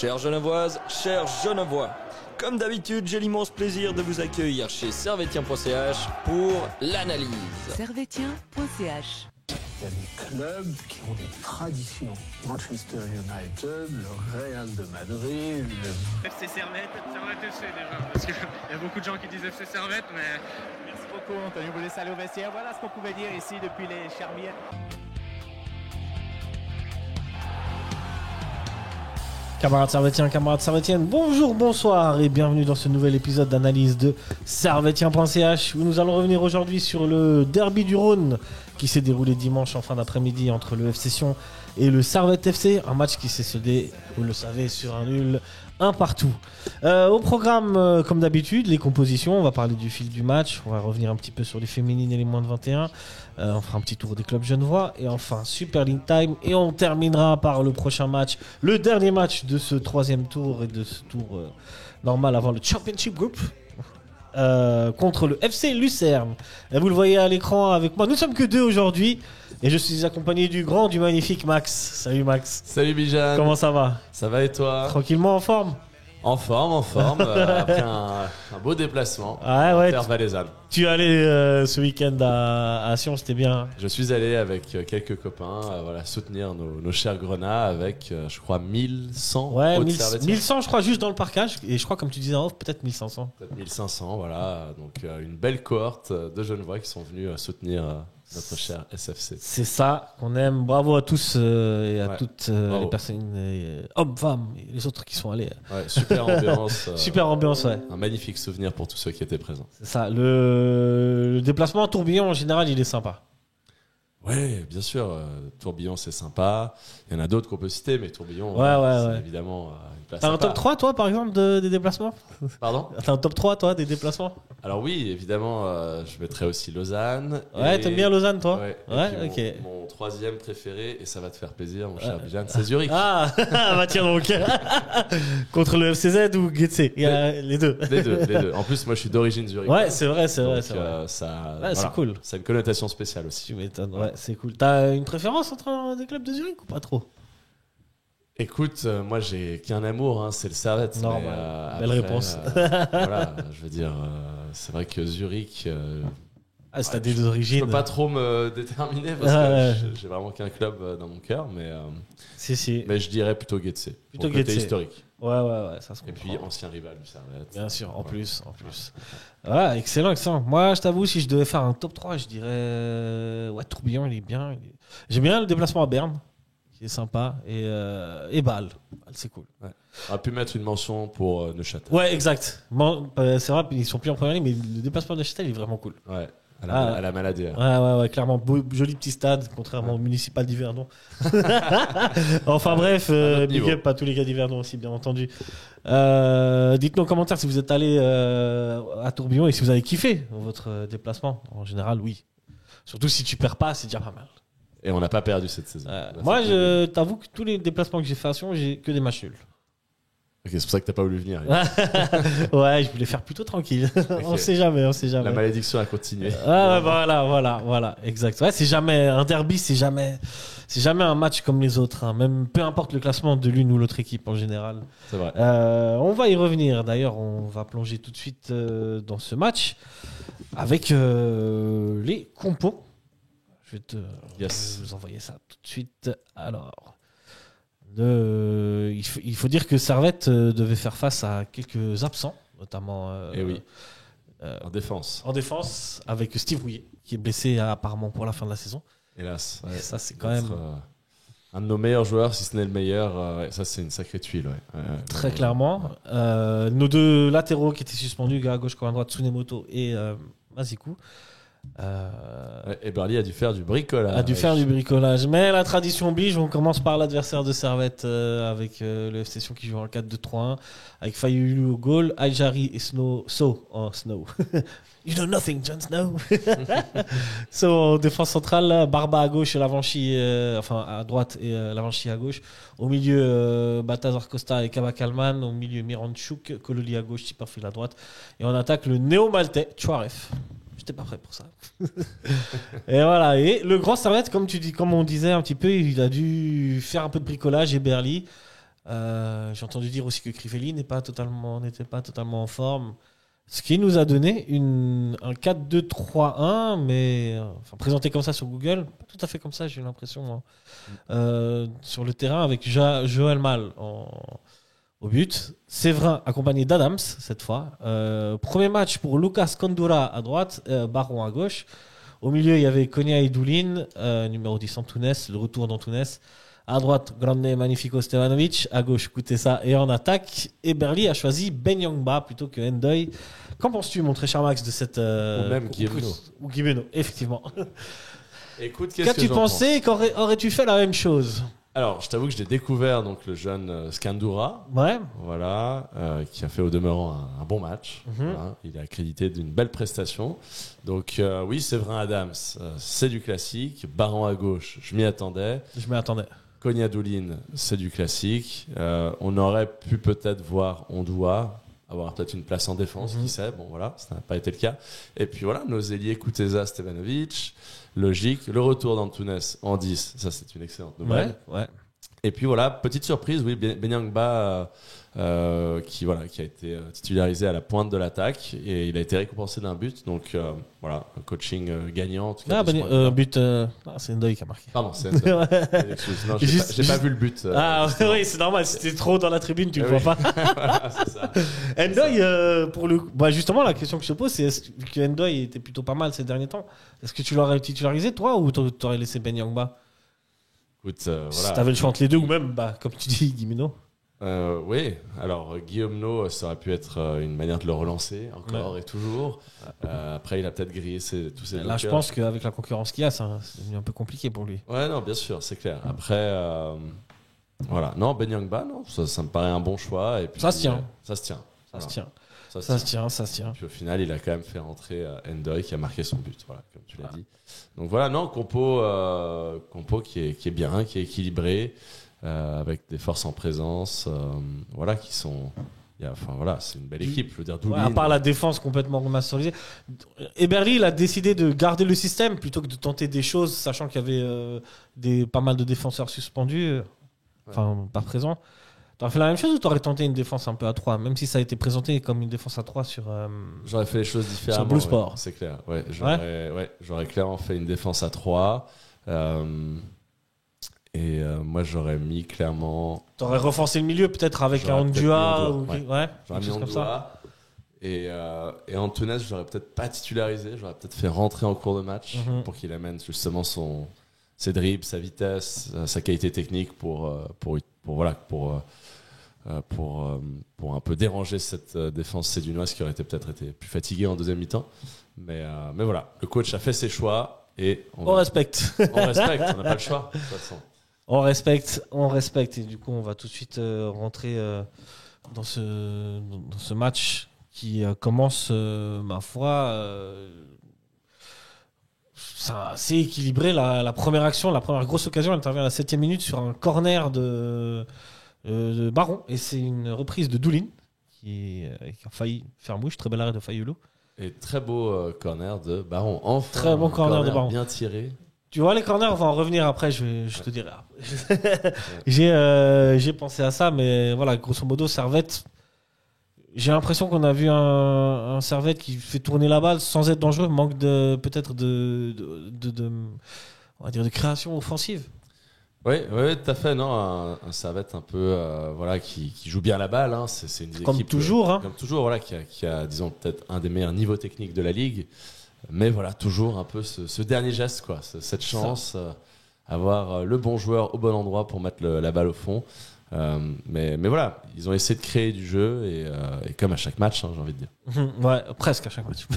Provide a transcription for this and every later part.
Chères Genevoises, chers Genevois, comme d'habitude, j'ai l'immense plaisir de vous accueillir chez Servetien.ch pour l'analyse. Servetien.ch. Il y a des clubs qui ont des traditions. Manchester United, le Real de Madrid, le... FC Servette FC déjà, parce qu'il y a beaucoup de gens qui disent FC Servette, mais... Merci beaucoup Antonio, vous laissez aller au vestiaire. Voilà ce qu'on pouvait dire ici depuis les Charmières. Camarades Servetiens, camarades Servetiennes, bonjour, bonsoir et bienvenue dans ce nouvel épisode d'analyse de Servetien.ch où nous allons revenir aujourd'hui sur le derby du Rhône qui s'est déroulé dimanche en fin d'après-midi entre le FC Sion et le Servette FC, un match qui s'est soldé, vous le savez, sur un nul, un partout. Au programme, comme d'habitude, les compositions, on va parler du fil du match, on va revenir un petit peu sur les féminines et les moins de 21, on fera un petit tour des clubs genevois et enfin Super League Time et on terminera par le prochain match, le dernier match de ce troisième tour et de ce tour normal avant le Championship Group. Contre le FC Lucerne. Et vous le voyez à l'écran avec moi. Nous sommes que deux aujourd'hui et je suis accompagné du grand, du magnifique Max. Salut Max. Salut Bijan. Comment ça va? Ça va et toi? Tranquillement en forme? En forme. Après un beau déplacement. Ah ouais. Terre valaisanne. Tu es allé ce week-end à Sion, c'était bien. Je suis allé avec quelques copains soutenir nos chers Grenats avec, je crois, 1100 ouais, autres Servetiens. 1100 je crois juste dans le parkage et je crois comme tu disais en off peut-être 1500. Peut-être 1500, voilà. Donc une belle cohorte de Genevois qui sont venus soutenir notre cher SFC. C'est ça qu'on aime. Bravo à tous et à toutes Bravo. les personnes, hommes, femmes et les autres qui sont allés. Ouais, super ambiance. Super ambiance, ouais. Un magnifique souvenir pour tous ceux qui étaient présents. C'est ça. Le déplacement à Tourbillon, en général, il est sympa. Ouais, bien sûr. Tourbillon, c'est sympa. Il y en a d'autres qu'on peut citer, mais Tourbillon, c'est évidemment une place T'as un sympa. top 3, toi, par exemple, des déplacements? Pardon? T'as un top 3, toi, des déplacements? Alors oui, évidemment, je mettrais aussi Lausanne. Ouais, t'aimes bien Lausanne, toi? Ouais, Ouais, et puis ok. Mon troisième préféré, et ça va te faire plaisir, mon cher Bijan, c'est Zurich. Ah, bah tiens donc. Contre le FCZ ou Getse? Il y a les deux. Les deux. En plus, moi, je suis d'origine Zurich. Ouais, c'est vrai. Donc, c'est vrai. ça, Ouais, c'est cool. Ça a une connotation spéciale aussi. Tu m'étonnes, ouais, c'est cool. T'as une préférence entre des clubs de Zurich ou pas trop? Écoute, moi, j'ai qu'un amour, c'est le Servette. Normal. Mais, Belle après, réponse. Voilà, je veux dire, c'est vrai que Zurich... Ah, c'est des origines. Je peux pas trop me déterminer parce que j'ai vraiment qu'un club dans mon cœur, mais je dirais plutôt Getse. Plutôt Pour le côté Getse. historique. Ouais, ça se comprend. Et puis ancien rival du Servette. Bien sûr, en plus. Ouais, excellent. Moi, je t'avoue, si je devais faire un top 3, je dirais Tourbillon, il est bien. J'aime bien le déplacement à Berne, qui est sympa, et Bâle. Bâle, c'est cool. Ouais. On aurait pu mettre une mention pour Neuchâtel. Ouais, exact. Bon, c'est vrai, ils sont plus en première ligne, mais le déplacement de Neuchâtel est vraiment cool. Ouais. À la maladie. Ouais, clairement. Joli petit stade, contrairement au municipal d'Yverdon. Enfin bref, big up à tous les gars d'Yverdon aussi, bien entendu. Dites-nous en commentaire si vous êtes allé à Tourbillon et si vous avez kiffé votre déplacement. En général, oui. Surtout si tu perds pas, c'est déjà pas mal. Et on n'a pas perdu cette saison. Moi, je t'avoue que tous les déplacements que j'ai fait à Sion, j'ai que des matchs nuls. Ok, c'est pour ça que t'as pas voulu venir. Ouais, je voulais faire plutôt tranquille. Okay. On sait jamais. La malédiction a continué. Ah, voilà, exact. Ouais, c'est jamais un derby, c'est jamais un match comme les autres. Même peu importe le classement de l'une ou l'autre équipe en général. C'est vrai. On va y revenir. D'ailleurs, on va plonger tout de suite dans ce match avec les compos. Je vais vous envoyer ça tout de suite. Alors. Il faut dire que Servette devait faire face à quelques absents, notamment en défense. En défense, avec Steve Rouillet, qui est blessé apparemment pour la fin de la saison. Hélas. Ouais, ça, c'est quand même un de nos meilleurs joueurs, si ce n'est le meilleur. Ça, c'est une sacrée tuile. Très clairement. Nos deux latéraux qui étaient suspendus, à gauche comme à droite, Tsunemoto et Mazikou. Eberly a dû faire du bricolage. Mais la tradition oblige, on commence par l'adversaire de Servette avec le FC Sion qui joue en 4-2-3-1 avec Fayulu au goal, Aijari et Snow. You know nothing, Jon Snow. En défense centrale, Barba à gauche et Lavanchi, à droite et Lavanchi à gauche. Au milieu, Balthazar Costa et Kaba Kalman. Au milieu, Miranchuk, Kololi à gauche, Tipperfield à droite. Et on attaque le néo-maltais, Chouaref. J'étais pas prêt pour ça. Et voilà. Et le grand Servette, comme on disait un petit peu, il a dû faire un peu de bricolage. Et Berly, J'ai entendu dire aussi que Crivelli n'était pas totalement en forme. Ce qui nous a donné un 4-2-3-1, mais présenté comme ça sur Google, pas tout à fait comme ça, j'ai eu l'impression, moi. Sur le terrain, avec Joël Mal au but, Séverin accompagné d'Adams cette fois. Premier match pour Lucas Condura à droite, Baron à gauche. Au milieu, il y avait Konya Idoulin, numéro 10 Antunes, le retour d'Antunes. À droite, Grande Magnifico Stevanovic. À gauche, Kutesa. Et en attaque, Eberli a choisi Ben Yangba plutôt que Ndoye. Qu'en penses-tu, mon très cher Max, de cette... Ou même Guimeno. Ou Guimeno, effectivement. Écoute, qu'est-ce que Qu'as-tu j'en pensé? Aurais-tu fait la même chose? Alors, je t'avoue que j'ai découvert donc, le jeune Scandura, Ouais. voilà, qui a fait au demeurant un bon match. Mhm. Voilà. Il est accrédité d'une belle prestation. Donc oui, Séverin Adams, c'est du classique. Baron à gauche, je m'y attendais. Je m'y attendais. Konya Doulin, c'est du classique. On aurait pu peut-être voir Ondoa avoir peut-être une place en défense, qui sait. Bon voilà, ça n'a pas été le cas. Et puis voilà, nos ailiers Kutesa, Stevanovic, logique. Le retour d'Antunes en 10, ça c'est une excellente nouvelle. Ouais. Et puis voilà, petite surprise, oui, Benyangba qui a été titularisé à la pointe de l'attaque et il a été récompensé d'un but. Donc voilà, un coaching gagnant. En tout cas, but. C'est Ndoye qui a marqué. Pardon, c'est excuse. Non, j'ai pas vu le but. Oui, c'est normal. Si t'es trop dans la tribune, tu le vois pas. Voilà, c'est ça. Ndoye, pour le, justement, la question que je te pose, c'est est-ce que Ndoye était plutôt pas mal ces derniers temps? Est-ce que tu l'aurais titularisé toi ou t'aurais laissé Ben Yangba? Écoute, si t'avais le choix entre les deux ou même, comme tu dis, Guimeno. Oui, alors Guillaume No, ça aurait pu être une manière de le relancer encore et toujours. Après, il a peut-être grillé tous ses Là, je pense qu'avec la concurrence qu'il y a, c'est devenu un peu compliqué pour lui. Ouais, non, bien sûr, c'est clair. Après, voilà. Non, Ben Yangba, non, ça me paraît un bon choix. Et puis, ça se tient. Ça se tient. Ça se tient. Puis au final, il a quand même fait rentrer Ndoye qui a marqué son but, voilà, comme tu l'as dit. Donc voilà, non, compo qui est bien, qui est équilibré, avec des forces en présence, voilà, qui sont. Voilà, c'est une belle équipe. Je veux dire, Doulin, à part la défense complètement remasterisée, Eberli, il a décidé de garder le système plutôt que de tenter des choses, sachant qu'il y avait pas mal de défenseurs suspendus, pas présents. T'aurais fait la même chose ou t'aurais tenté une défense un peu à 3, même si ça a été présenté comme une défense à 3 sur. J'aurais fait les choses différemment. Sur Blue Sport. Ouais, c'est clair. Ouais, j'aurais clairement fait une défense à 3. Moi, j'aurais mis clairement. T'aurais renforcé le milieu peut-être avec un Ondua ou j'aurais mis comme ça. Et Antunes, j'aurais peut-être pas titularisé. J'aurais peut-être fait rentrer en cours de match pour qu'il amène justement ses dribbles, sa vitesse, sa qualité technique pour un peu déranger cette défense sédunoise qui aurait peut-être été plus fatiguée en deuxième mi-temps. Mais voilà, le coach a fait ses choix et on respecte. On respecte, on n'a pas le choix de toute façon. On respecte et du coup on va tout de suite rentrer dans ce match qui commence, ma foi, c'est équilibré. La première action, la première grosse occasion, elle intervient à la 7e minute sur un corner de Baron et c'est une reprise de Doulin qui a failli faire mouche. Très bel arrêt de Fayulu. Et très beau corner de Baron. Enfin, très bon corner de Baron. Bien tiré. Tu vois les corners, on va en revenir après, je te dirai. J'ai pensé à ça, mais voilà, grosso modo, Servette. J'ai l'impression qu'on a vu un Servette qui fait tourner la balle sans être dangereux, manque peut-être on va dire de création offensive. Oui, tout à fait. Non, un Servette un peu, qui joue bien la balle. Hein. C'est une comme équipe toujours, comme toujours, voilà, qui a, disons, peut-être un des meilleurs niveaux techniques de la ligue. Mais voilà, toujours un peu ce dernier geste, quoi, cette chance, avoir le bon joueur au bon endroit pour mettre la balle au fond. Mais voilà, ils ont essayé de créer du jeu et comme à chaque match, j'ai envie de dire. Ouais, presque à chaque match.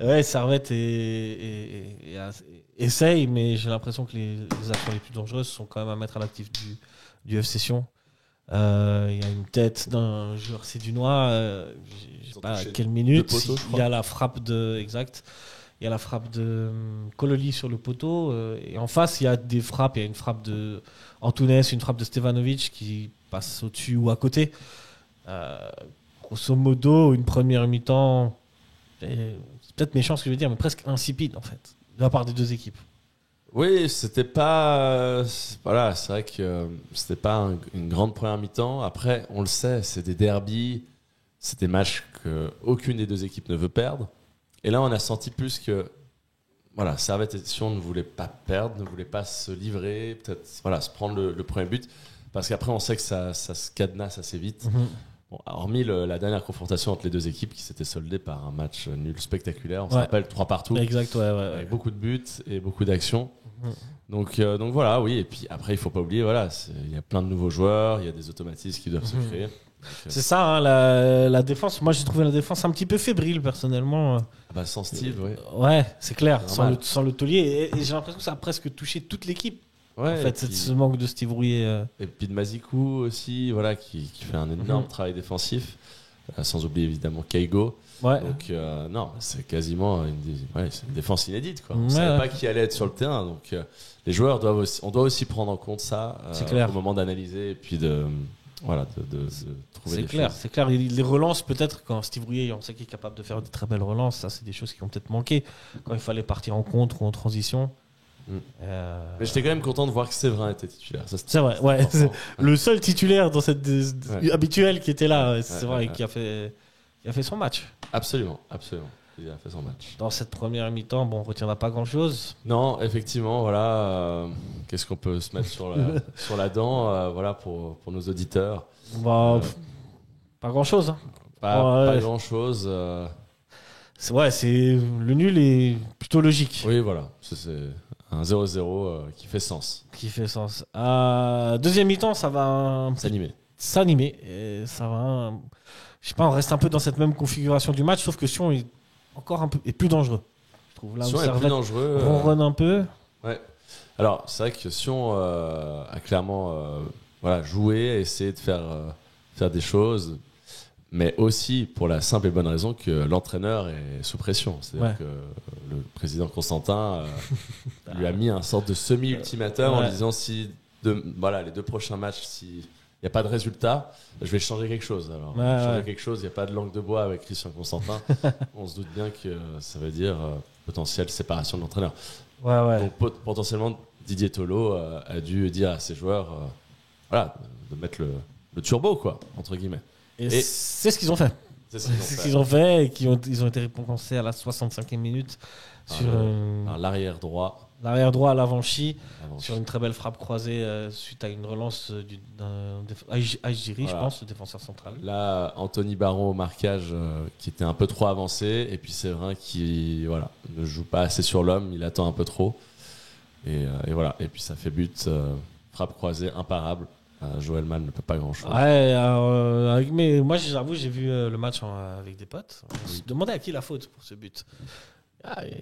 Ouais, Servette essaye, mais j'ai l'impression que les actions les plus dangereuses sont quand même à mettre à l'actif du FC Sion. Il y a une tête d'un joueur sédunois, je sais pas à quelle minute. Il y a la frappe de Kololi sur le poteau, et en face il y a des frappes. Il y a une frappe de Antunes, une frappe de Stevanovic qui passe au-dessus ou à côté. Grosso modo, une première mi-temps, c'est peut-être méchant ce que je veux dire, mais presque insipide en fait, de la part des deux équipes. Oui, c'était pas. Voilà, c'est vrai que c'était pas une grande première mi-temps. Après, on le sait, c'est des derbies, c'est des matchs qu'aucune des deux équipes ne veut perdre. Et là, on a senti plus que. Voilà, Servette et Sion ne voulaient pas perdre, ne voulaient pas se livrer, peut-être se prendre le premier but. Parce qu'après, on sait que ça se cadenasse assez vite. Bon, hormis la dernière confrontation entre les deux équipes qui s'était soldée par un match nul spectaculaire. On se rappelle 3 partout. Exact, ouais. Avec beaucoup de buts et beaucoup d'actions. Donc voilà, oui. Et puis après, il ne faut pas oublier, voilà, il y a plein de nouveaux joueurs, il y a des automatismes qui doivent se créer. C'est ça, hein, la défense. Moi, j'ai trouvé la défense un petit peu fébrile, personnellement. Sans Steve, oui. Ouais, c'est clair. Normal. Sans le taulier. Et j'ai l'impression que ça a presque touché toute l'équipe. Ouais, en fait, ce manque de Steve Rouillet. Et puis de Mazikou aussi, voilà, qui fait un énorme travail défensif. Sans oublier évidemment Kaigo. Ouais. Donc, non, c'est quasiment c'est une défense inédite, quoi. On ne Ouais, savait pas qui allait être sur le terrain. Donc, les joueurs on doit aussi prendre en compte ça clair. au moment d'analyser et puis de trouver des choses. C'est clair. Il les relance peut-être quand Steve Rouillet, on sait qu'il est capable de faire de très belles relances. Ça, c'est des choses qui ont peut-être manqué quand il fallait partir en contre ou en transition. Mais j'étais quand même content de voir que Séverin était titulaire. Ça, c'est vrai, ouais. C'est le seul titulaire dans cette habituel qui était là. C'est vrai, qui a fait son match. Absolument. Il a fait son match. Dans cette première mi-temps, on ne retiendra pas grand-chose. Non, effectivement, voilà. Qu'est-ce qu'on peut se mettre sur la dent, voilà, pour nos auditeurs. Pas grand-chose. Hein. Pas grand-chose. C'est le nul est plutôt logique. Oui, voilà. C'est un 0-0 qui fait sens. Deuxième mi-temps, ça va s'animer. Et ça va. Je sais pas, on reste un peu dans cette même configuration du match, sauf que Sion est encore un peu plus dangereux. Je trouve là Sion où est plus dangereux. Ronronne un peu. Ouais. Alors, c'est vrai que Sion a clairement joué, essayé de faire des choses, mais aussi pour la simple et bonne raison que l'entraîneur est sous pression. C'est-à-dire que le président Constantin lui a mis un sorte de semi-ultimatum en disant si les 2 prochains matchs, s'il n'y a pas de résultat, je vais changer quelque chose. Alors, changer quelque chose, il n'y a pas de langue de bois avec Christian Constantin. On se doute bien que ça veut dire potentielle séparation de l'entraîneur. Donc potentiellement, Didier Tolo a dû dire à ses joueurs de mettre le turbo, quoi, entre guillemets. Et c'est ce qu'ils ont fait. C'est ce qu'ils ont fait et ils ont été récompensés à la 65e minute sur l'arrière droit. L'arrière droit à l'Avanchi sur une très belle frappe croisée suite à une relance d'un Aïgiri, je pense, le défenseur central. Là, Anthony Baron au marquage qui était un peu trop avancé, et puis Séverin qui ne joue pas assez sur l'homme, il attend un peu trop. Et voilà. Et puis ça fait but, frappe croisée imparable. Joël Mann ne peut pas grand-chose. Mais moi, j'avoue, j'ai vu le match avec des potes. On se demandait à qui la faute pour ce but.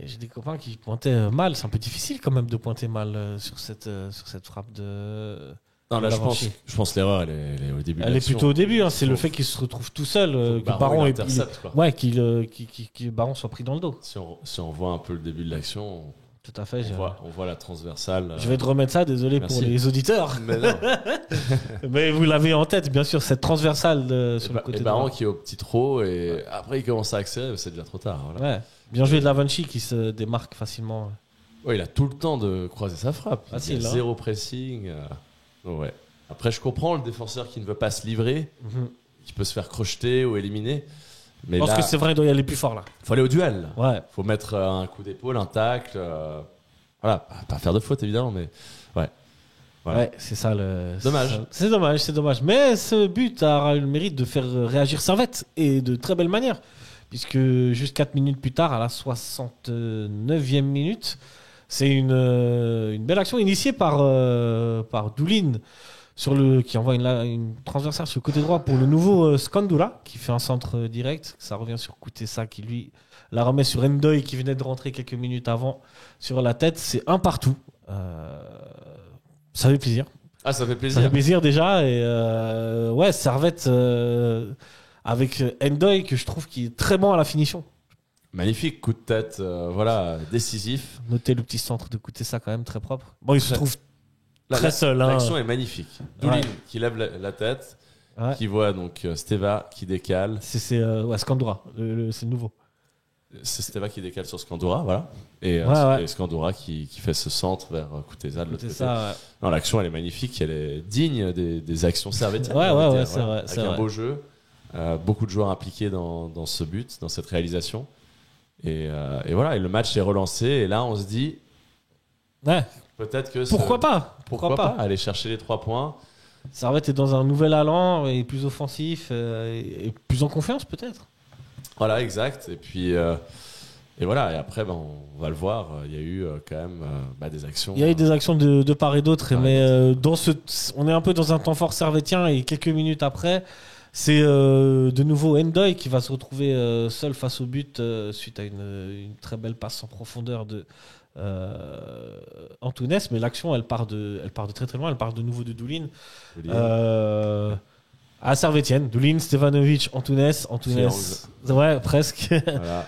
J'ai des copains qui pointaient mal. C'est un peu difficile quand même de pointer mal sur cette frappe de. Non, là, je pense que l'erreur, elle est au début. Elle est plutôt au début. Hein, c'est le fait qu'il se retrouve tout seul, que Baron Baron soit pris dans le dos. Si on voit un peu le début de l'action. Tout à fait. On voit la transversale. Je vais te remettre ça, désolé pour les auditeurs. Mais non. Mais vous l'avez en tête, bien sûr, cette transversale sur le côté droit. Et Baron qui est au petit trot, et après il commence à accélérer, mais c'est déjà trop tard. Voilà. Ouais. Bien joué de Lavanchi qui se démarque facilement. Ouais, il a tout le temps de croiser sa frappe. Facile, il a zéro pressing. Ouais. Après, je comprends le défenseur qui ne veut pas se livrer, qui peut se faire crocheter ou éliminer. Mais je pense que c'est vrai, il doit y aller plus fort là. Il faut aller au duel. Ouais. Faut mettre un coup d'épaule, un tacle. Pas faire de faute évidemment, mais ouais. Voilà. Ouais, c'est ça le. Dommage. C'est dommage. Mais ce but a eu le mérite de faire réagir Servette et de très belle manière. Puisque juste 4 minutes plus tard, à la 69e minute, c'est une belle action initiée par Doulin qui envoie une transversale sur le côté droit pour le nouveau Skandula qui fait un centre direct. Ça revient sur Koutessa qui lui la remet sur Ndoye qui venait de rentrer quelques minutes avant sur la tête. C'est un partout. Ça fait plaisir. Ça fait plaisir. Ça fait plaisir déjà. Et Servette avec Ndoye que je trouve qui est très bon à la finition. Magnifique coup de tête, décisif. Notez le petit centre de Koutessa quand même très propre. Bon, il se trouve très seul. L'action est magnifique. Doulin qui lève la tête, qui voit donc Steva qui décale. C'est Skandura, c'est le nouveau. c'est Steva qui décale sur Scandura, voilà. Et, et Scandura qui fait ce centre vers Kuteza de l'autre côté. Ça, ouais. Non, l'action, elle est magnifique, elle est digne des actions servétiennes. Ouais, c'est vrai. Avec un beau jeu, beaucoup de joueurs impliqués dans ce but, dans cette réalisation. Et voilà, et le match est relancé. Et là, on se dit, peut-être que pourquoi pas aller chercher les 3 points. Servette est dans un nouvel allant et plus offensif et plus en confiance peut-être. Voilà, exact. Et puis et voilà. Et après, on va le voir. Il y a eu quand même des actions. Il y a eu des actions de part et d'autre, mais on est un peu dans un temps fort servettien et quelques minutes après, c'est de nouveau Ndoye qui va se retrouver seul face au but suite à une très belle passe en profondeur de Antunes, mais l'action elle part de très très loin, elle part de nouveau de Doulin à Servetienne. Doulin, Stevanovic, Antunes, ouais, presque. Voilà.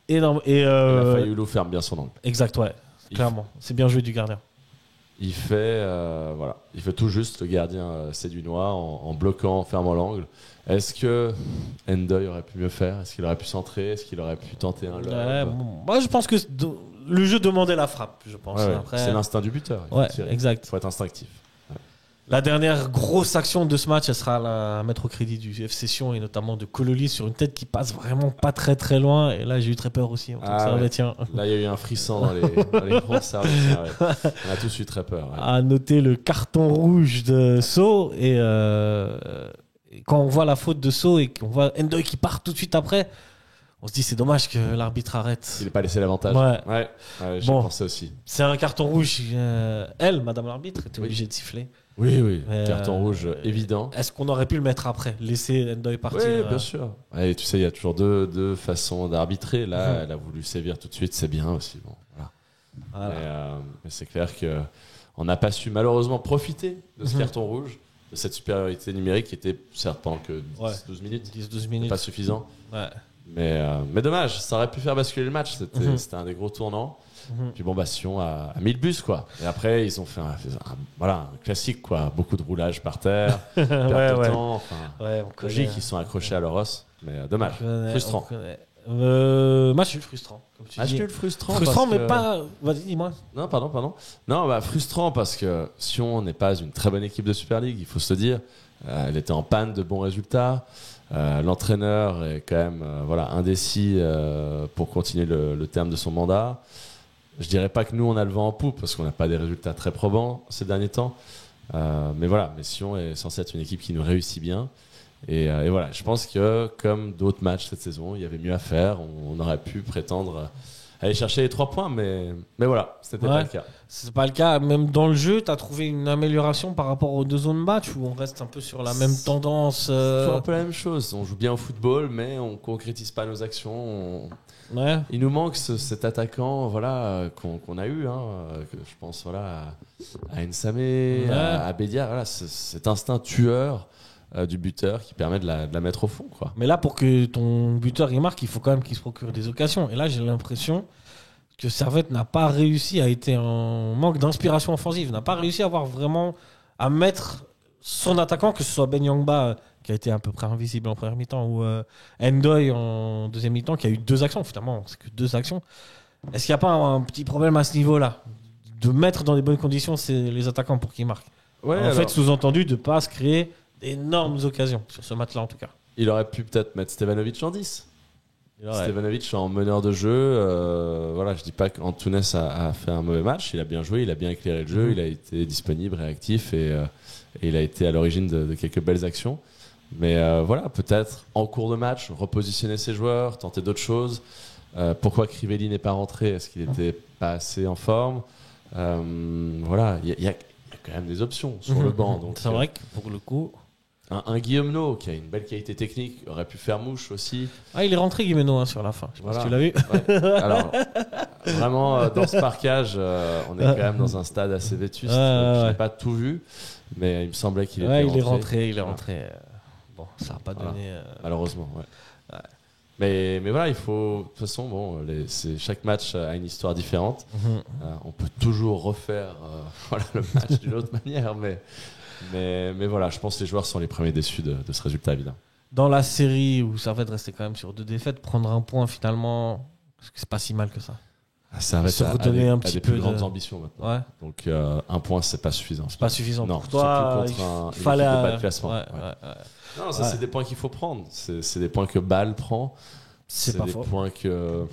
Énorme. Et Fayoulou ferme bien son angle. Exact, ouais, clairement. C'est bien joué du gardien. Il fait tout juste le gardien sédunois en bloquant, en fermant l'angle. Est-ce que Ndoye aurait pu mieux faire? Est-ce qu'il aurait pu centrer? Est-ce qu'il aurait pu tenter un lob? Moi, je pense que le jeu demandait la frappe. Je pense. Après, c'est l'instinct du buteur. Exact. Il faut être instinctif. Ouais. La dernière grosse action de ce match, elle sera à mettre au crédit du FC Sion et notamment de Kololi sur une tête qui passe vraiment pas très très loin. Et là, j'ai eu très peur aussi. En tant que Servetien. Là, il y a eu un frisson dans les grands Servetiens. Ouais. On a tous eu très peur. Ouais. À noter le carton rouge de Sceaux et quand on voit la faute de Sceaux et qu'on voit Ndoye qui part tout de suite après, on se dit c'est dommage que l'arbitre arrête. Il n'a pas laissé l'avantage. Ouais, j'ai pensé aussi. C'est un carton rouge. Madame l'arbitre, était obligée de siffler. Oui. Carton rouge évident. Est-ce qu'on aurait pu le mettre après? Laisser Ndoye partir? Oui, bien sûr. Et tu sais, il y a toujours deux façons d'arbitrer. Là, elle a voulu sévir tout de suite, c'est bien aussi. Bon, voilà. Mais c'est clair qu'on n'a pas su malheureusement profiter de ce carton rouge, de cette supériorité numérique qui était certes pendant que 10-12 minutes. 10-12 minutes. Pas suffisant. Ouais. Mais dommage, ça aurait pu faire basculer le match. C'était un des gros tournants. Puis Sion a mis le bus, quoi. Et après, ils ont fait un classique, quoi. Beaucoup de roulage par terre, perte de temps. Logique, ils sont accrochés à leur os. Mais dommage, frustrant. Match nul frustrant, comme tu dis. Match nul frustrant. Frustrant, mais pas. Vas-y, dis-moi. Non, pardon. Non, frustrant parce que Sion n'est pas une très bonne équipe de Super League, il faut se le dire. Elle était en panne de bons résultats. L'entraîneur est quand même indécis pour continuer le terme de son mandat. Je dirais pas que nous on a le vent en poupe parce qu'on n'a pas des résultats très probants ces derniers temps. Mais Sion est censé être une équipe qui nous réussit bien. Et voilà, je pense que comme d'autres matchs cette saison, il y avait mieux à faire. On aurait pu prétendre aller chercher les 3 points, mais voilà, c'était pas le cas. C'est pas le cas. Même dans le jeu, tu as trouvé une amélioration par rapport aux 2 zones match où on reste un peu sur la même tendance. C'est un peu la même chose. On joue bien au football, mais on concrétise pas nos actions. Il nous manque cet attaquant qu'on a eu, que je pense à Nsamé, à Bédia, cet instinct tueur du buteur qui permet de la mettre au fond, quoi. Mais là, pour que ton buteur il marque, il faut quand même qu'il se procure des occasions. Et là, j'ai l'impression que Servette n'a pas réussi, a été en manque d'inspiration offensive, n'a pas réussi à mettre son attaquant, que ce soit Ben Yangba qui a été à peu près invisible en première mi-temps ou Ndoye en deuxième mi-temps qui a eu 2 actions, finalement c'est que 2 actions. Est-ce qu'il n'y a pas un petit problème à ce niveau-là de mettre dans des bonnes conditions les attaquants pour qu'ils marquent? Fait, sous-entendu de ne pas se créer d'énormes occasions sur ce match-là en tout cas. Il aurait pu peut-être mettre Stevanovic en 10. Stevanovic en meneur de jeu. Je dis pas qu'Antunes a fait un mauvais match. Il a bien joué, il a bien éclairé le jeu, il a été disponible, réactif et il a été à l'origine de quelques belles actions. Mais peut-être en cours de match, repositionner ses joueurs, tenter d'autres choses. Pourquoi Crivelli n'est pas rentré? Est-ce qu'il n'était pas assez en forme? Il y a quand même des options sur le banc. Donc, c'est vrai que pour le coup... Un Guillaume qui a une belle qualité technique aurait pu faire mouche aussi. Il est rentré Guillaume sur la fin. Je sais pas si tu l'as vu. Alors, vraiment, dans ce parquage, on est quand même dans un stade assez vétuste. Je n'ai pas tout vu, mais il me semblait qu'il était rentré. Il est rentré. Bon, ça n'a pas donné... Malheureusement, Mais il faut... De toute façon, chaque match a une histoire différente. On peut toujours refaire le match d'une autre manière, mais je pense que les joueurs sont les premiers déçus de ce résultat, évidemment. Dans la série où Servette restait quand même sur 2 défaites, prendre un point finalement Parce que c'est pas si mal que ça. Ça va Se être redonner un petit des plus peu grandes de- ambitions maintenant. Ouais. Donc un point, c'est pas suffisant. C'est pas suffisant Non, pour toi. surtout contre une fallait. équipe de bas de classement. Ouais, Ouais. ouais. Non, ça Ouais. c'est des points qu'il faut prendre. C'est des points que Bâle prend. C'est pas des faux. points que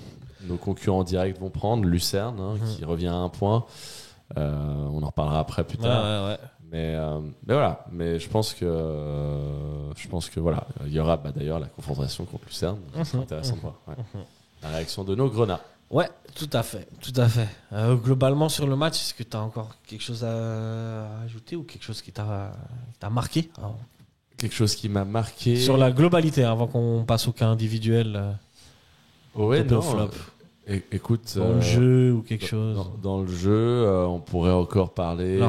nos concurrents directs vont prendre. Lucerne, qui revient à un point. On en reparlera après plus tard. Ouais. Mais voilà. Mais je pense que voilà, il y aura d'ailleurs la confrontation contre Lucerne. Donc, c'est intéressant de voir. Ouais. La réaction de nos Grenats. Ouais, tout à fait. Globalement, sur le match, est-ce que tu as encore quelque chose à ajouter ou quelque chose qui t'a marqué Quelque chose qui m'a marqué. sur la globalité, avant qu'on passe au cas individuel, Ouais, top et au non. flop. Écoute, Dans le jeu ou quelque chose. dans le jeu, on pourrait encore parler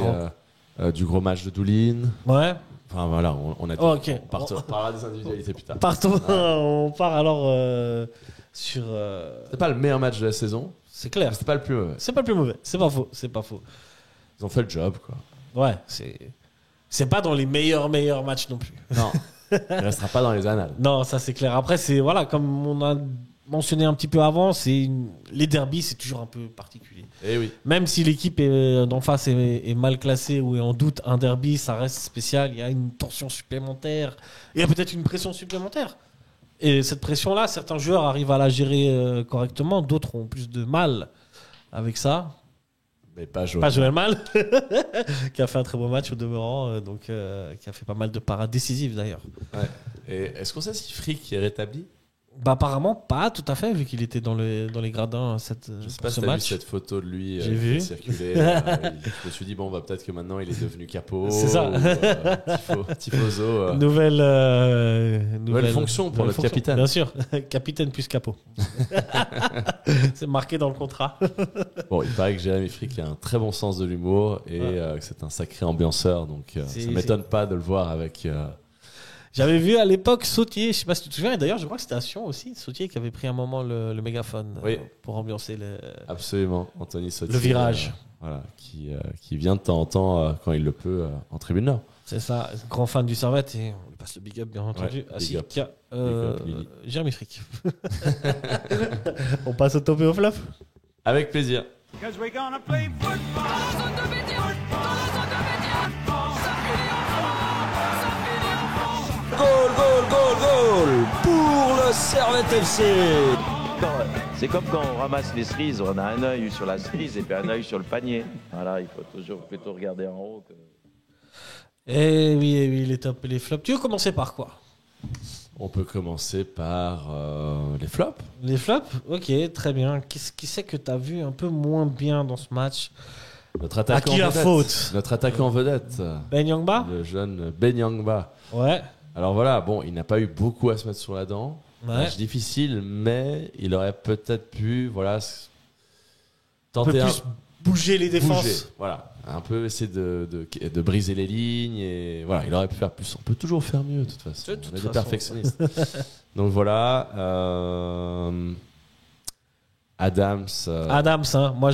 du gros match de Doulin. Ouais, Enfin voilà, on a dit. Oh, ok. On parlera des individualités plus tard. partons. On part alors sur. C'était pas le meilleur match de la saison, C'est clair. mais c'était pas le plus mauvais. C'est pas le plus mauvais. C'est pas faux. Ils ont fait le job, quoi. Ouais, c'est pas dans les meilleurs matchs non plus. Non, il restera pas dans les annales. Non, ça c'est clair. Après, c'est voilà, comme on a mentionné un petit peu avant, les derbies, c'est toujours un peu particulier. Eh oui. Même si l'équipe d'en face est mal classée ou est en doute, un derby, ça reste spécial. Il y a une tension supplémentaire. Il y a peut-être une pression supplémentaire. Et cette pression-là, certains joueurs arrivent à la gérer correctement. D'autres ont plus de mal avec ça. Mais pas Joël. Pas Joël Mal, qui a fait un très beau match au demeurant, qui a fait pas mal de parades décisives d'ailleurs. Ouais. Et est-ce qu'on sait si Frick est rétabli? Bah, apparemment pas tout à fait, vu qu'il était dans les gradins Je sais pas pour si ce t'as vu match. cette photo de lui J'ai qui vu. circulait. Je me suis dit, bon, bah, peut-être que maintenant il est devenu capot. C'est ça. Ou, tifoso. Nouvelle fonction pour notre capitaine. Bien sûr, capitaine plus capot. C'est marqué dans le contrat. Bon, il paraît que Jérémy Frick a un très bon sens de l'humour et que c'est un sacré ambianceur. Donc ça m'étonne pas de le voir avec. J'avais vu à l'époque Sautier, je sais pas si tu te souviens, et d'ailleurs je crois que c'était à Sion aussi, Sautier qui avait pris un moment le mégaphone pour ambiancer Absolument, Anthony Sautier. le virage. Voilà, qui vient de temps en temps, quand il le peut, en tribune nord. C'est ça, grand fan du Servette et on lui passe le big up bien entendu. Ouais, Ainsi big up. qu'à Lily. Jérémy Frick. On passe au top et au flop. Avec plaisir. Goal pour le Servette FC. C'est comme quand on ramasse les cerises, on a un œil sur la cerise et puis un œil sur le panier. Voilà, il faut toujours plutôt regarder en haut. Eh oui, les tops et les flops. Tu veux commencer par quoi? On peut commencer par les flops. Les flops? Ok, très bien. Qui c'est que tu as vu un peu moins bien dans ce match? Notre attaquant À qui la vedette. faute? Notre attaquant vedette. Ben Yangba? Le jeune Ben Yangba. Ouais. Alors voilà, bon, il n'a pas eu beaucoup à se mettre sur la dent. Ouais. Match difficile, mais il aurait peut-être pu, voilà, Un peu tenter plus bouger les défenses. bouger, voilà, un peu essayer de briser les lignes et voilà, il aurait pu faire plus. On peut toujours faire mieux de toute façon. De toute On est des façon. perfectionnistes. Donc voilà, Adams. Adams, hein. Moi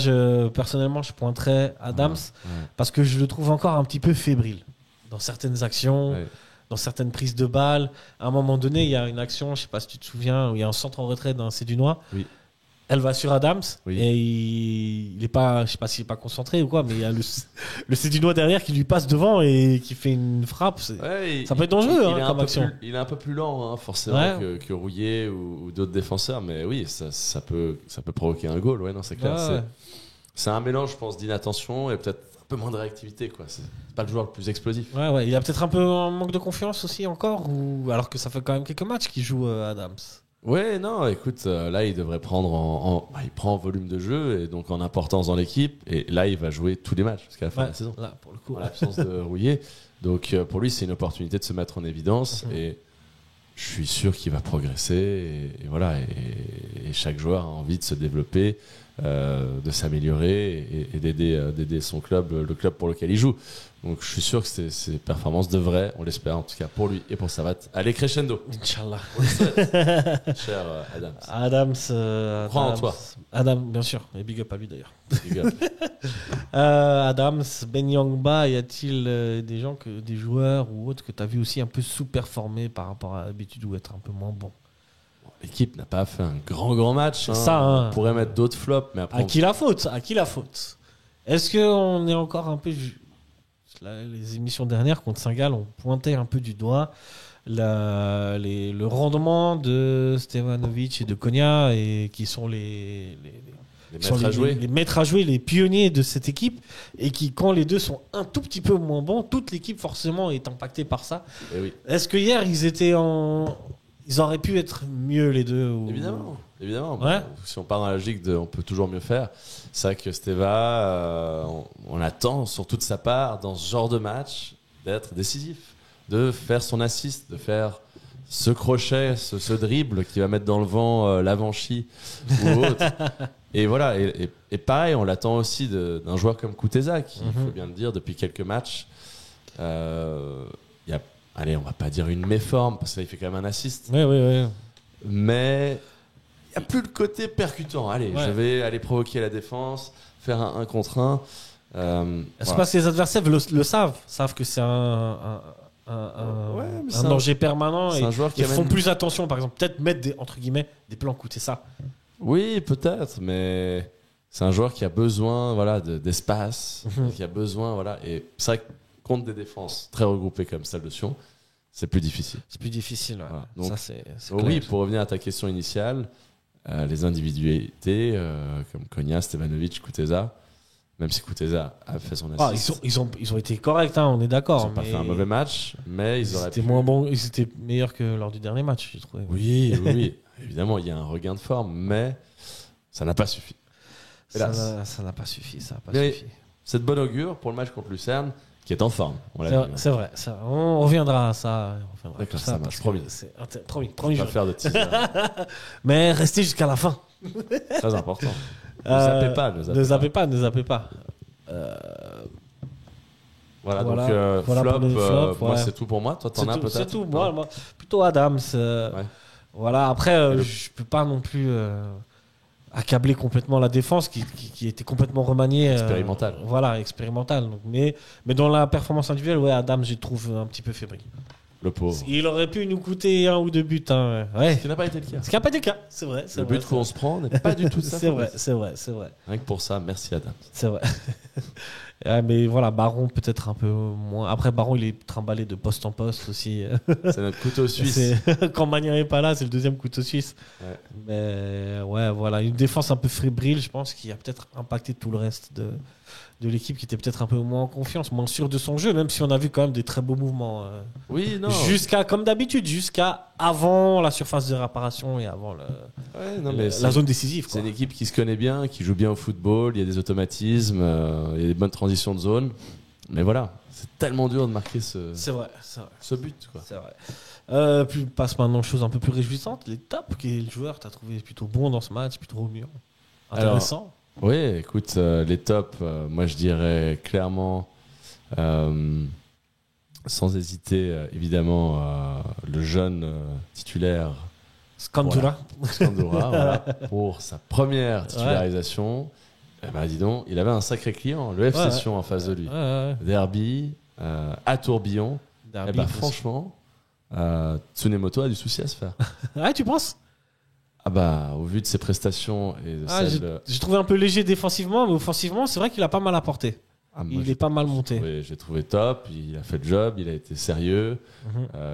personnellement je pointerais Adams Ouais. parce que je le trouve encore un petit peu fébrile dans certaines actions, Ouais. dans certaines prises de balles. À un moment donné, il y a une action, je sais pas si tu te souviens, où il y a un centre en retrait d'un Cédunois. Oui. Elle va sur Adams Oui. et il est pas, je sais pas s'il est pas concentré ou quoi, mais il y a le Cédunois derrière qui lui passe devant et qui fait une frappe. Ouais, Ça peut être dangereux, il hein, est un comme peu action. il est un peu plus lent, hein, forcément, Ouais. que Rouillet ou d'autres défenseurs, mais oui, ça peut provoquer un goal. Ouais, non, c'est clair. Ouais. C'est un mélange, je pense, d'inattention et peut-être un peu moins de réactivité, quoi. C'est pas le joueur le plus explosif. Ouais, il a peut-être un peu un manque de confiance aussi encore, ou alors que ça fait quand même quelques matchs qu'il joue Adams. Ouais, non, écoute, là, il devrait prendre il prend en volume de jeu et donc en importance dans l'équipe. Et là, il va jouer tous les matchs jusqu'à la fin de la saison. Là, pour le coup. En l'absence de Rouillet. Donc, pour lui, c'est une opportunité de se mettre en évidence. Et je suis sûr qu'il va progresser. Et voilà. Et chaque joueur a envie de se développer, de s'améliorer et d'aider son club, le club pour lequel il joue. Donc, je suis sûr que ces performances devraient, on l'espère en tout cas pour lui et pour Servette, aller crescendo. Inch'Allah. Cher Adams. Adams. Crois en toi. Adam, bien sûr. Et big up à lui d'ailleurs. Les gars. Adams, Ben Yangba, y a-t-il des joueurs ou autres que tu as vu aussi un peu sous-performer par rapport à l'habitude ou être un peu moins bon? l'équipe n'a pas fait un grand match. Hein. Ça, hein. On pourrait mettre d'autres flops, mais après. À qui la faute? Est-ce qu'on est encore un peu. Les émissions dernières contre Saint-Gall ont pointé un peu du doigt le rendement de Stevanovic et de Konya, et qui sont les maîtres à jouer, les pionniers de cette équipe, et qui, quand les deux sont un tout petit peu moins bons, toute l'équipe forcément est impactée par ça. Et oui. Est-ce que hier ils auraient pu être mieux les deux ou... Évidemment. Ouais. Si on part dans la logique de on peut toujours mieux faire, c'est vrai que Steva, on attend surtout de sa part dans ce genre de match d'être décisif, de faire son assist, de faire ce crochet, ce dribble qui va mettre dans le vent l'Avanchi ou autre. Et voilà, et pareil, on l'attend aussi d'un joueur comme Kuteza, qui, il faut bien le dire, depuis quelques matchs, il y a, allez, on va pas dire une méforme, parce qu'il fait quand même un assist. Oui. Mais il n'y a plus le côté percutant. Allez, je vais aller provoquer la défense, faire un 1 contre 1. Est-ce que les adversaires le savent que c'est un danger permanent, et ils font plus attention, par exemple, peut-être mettre entre guillemets des plans Kuteza. Oui, peut-être, mais c'est un joueur qui a besoin d'espace, qui a besoin, et c'est vrai que contre des défenses très regroupées comme celle de Sion, c'est plus difficile. C'est plus difficile, ouais. Voilà. Donc, ça, c'est oui, pour revenir à ta question initiale, les individualités comme Konya, Stevanovic, Kuteza, même si Kuteza a fait son assist. Ils ont été corrects, hein, on est d'accord. Ils n'ont pas fait un mauvais match, mais ils auraient pu... moins bons, ils étaient meilleurs que lors du dernier match, j'ai trouvé. Oui. Évidemment, il y a un regain de forme, mais ça n'a pas suffi. Ça n'a pas suffi. C'est de bon augure pour le match contre Lucerne, qui est en forme. C'est vrai. On reviendra à ça. D'accord, ça marche. Promis. Promis. Je vais faire de teaser. Mais restez jusqu'à la fin. Très important. Ne zappez pas. Voilà, donc flop, moi c'est tout pour moi. Toi, t'en as peut-être. C'est tout. Moi, plutôt Adams. Voilà, après, je peux pas non plus accabler complètement la défense qui était complètement remaniée. Expérimentale. Expérimentale. Donc, mais dans la performance individuelle, Adams, je trouve un petit peu fébrile. Le pauvre. Il aurait pu nous coûter 1 ou 2 buts. Hein. Ce qui n'a pas été le cas. Ce qui n'a pas été le cas, c'est vrai. Le but qu'on se prend n'est pas du tout ça. C'est vrai. Rien que pour ça, merci Adams. C'est vrai. Mais voilà, Baron peut-être un peu moins. Après, Baron, il est trimballé de poste en poste aussi. C'est notre couteau suisse. Quand Magnin n'est pas là, c'est le deuxième couteau suisse. Ouais. Mais voilà, une défense un peu fébrile, je pense, qui a peut-être impacté tout le reste de l'équipe, qui était peut-être un peu moins en confiance, moins sûr de son jeu, même si on a vu quand même des très beaux mouvements. Oui, non. Comme d'habitude, jusqu'à avant la surface de réparation et avant la zone décisive. C'est une équipe qui se connaît bien, qui joue bien au football, il y a des automatismes, il y a des bonnes transitions de zone. Mais voilà, c'est tellement dur de marquer ce but. Quoi. C'est vrai. Passe maintenant aux choses un peu plus réjouissantes. Les tops, quel joueur t'as trouvé plutôt bon dans ce match, plutôt mieux, intéressant? Oui, écoute, les tops, moi je dirais clairement, sans hésiter, évidemment, le jeune titulaire Scandura, voilà, pour sa première titularisation. Dis donc, il avait un sacré client, le FC Sion en face de lui. Derby, à Tourbillon. Franchement, Tsunemoto a du souci à se faire. Tu penses? Au vu de ses prestations et de celles... J'ai trouvé un peu léger défensivement, mais offensivement, c'est vrai qu'il a pas mal apporté. Il est pas mal monté. Oui, j'ai trouvé top, il a fait le job, il a été sérieux,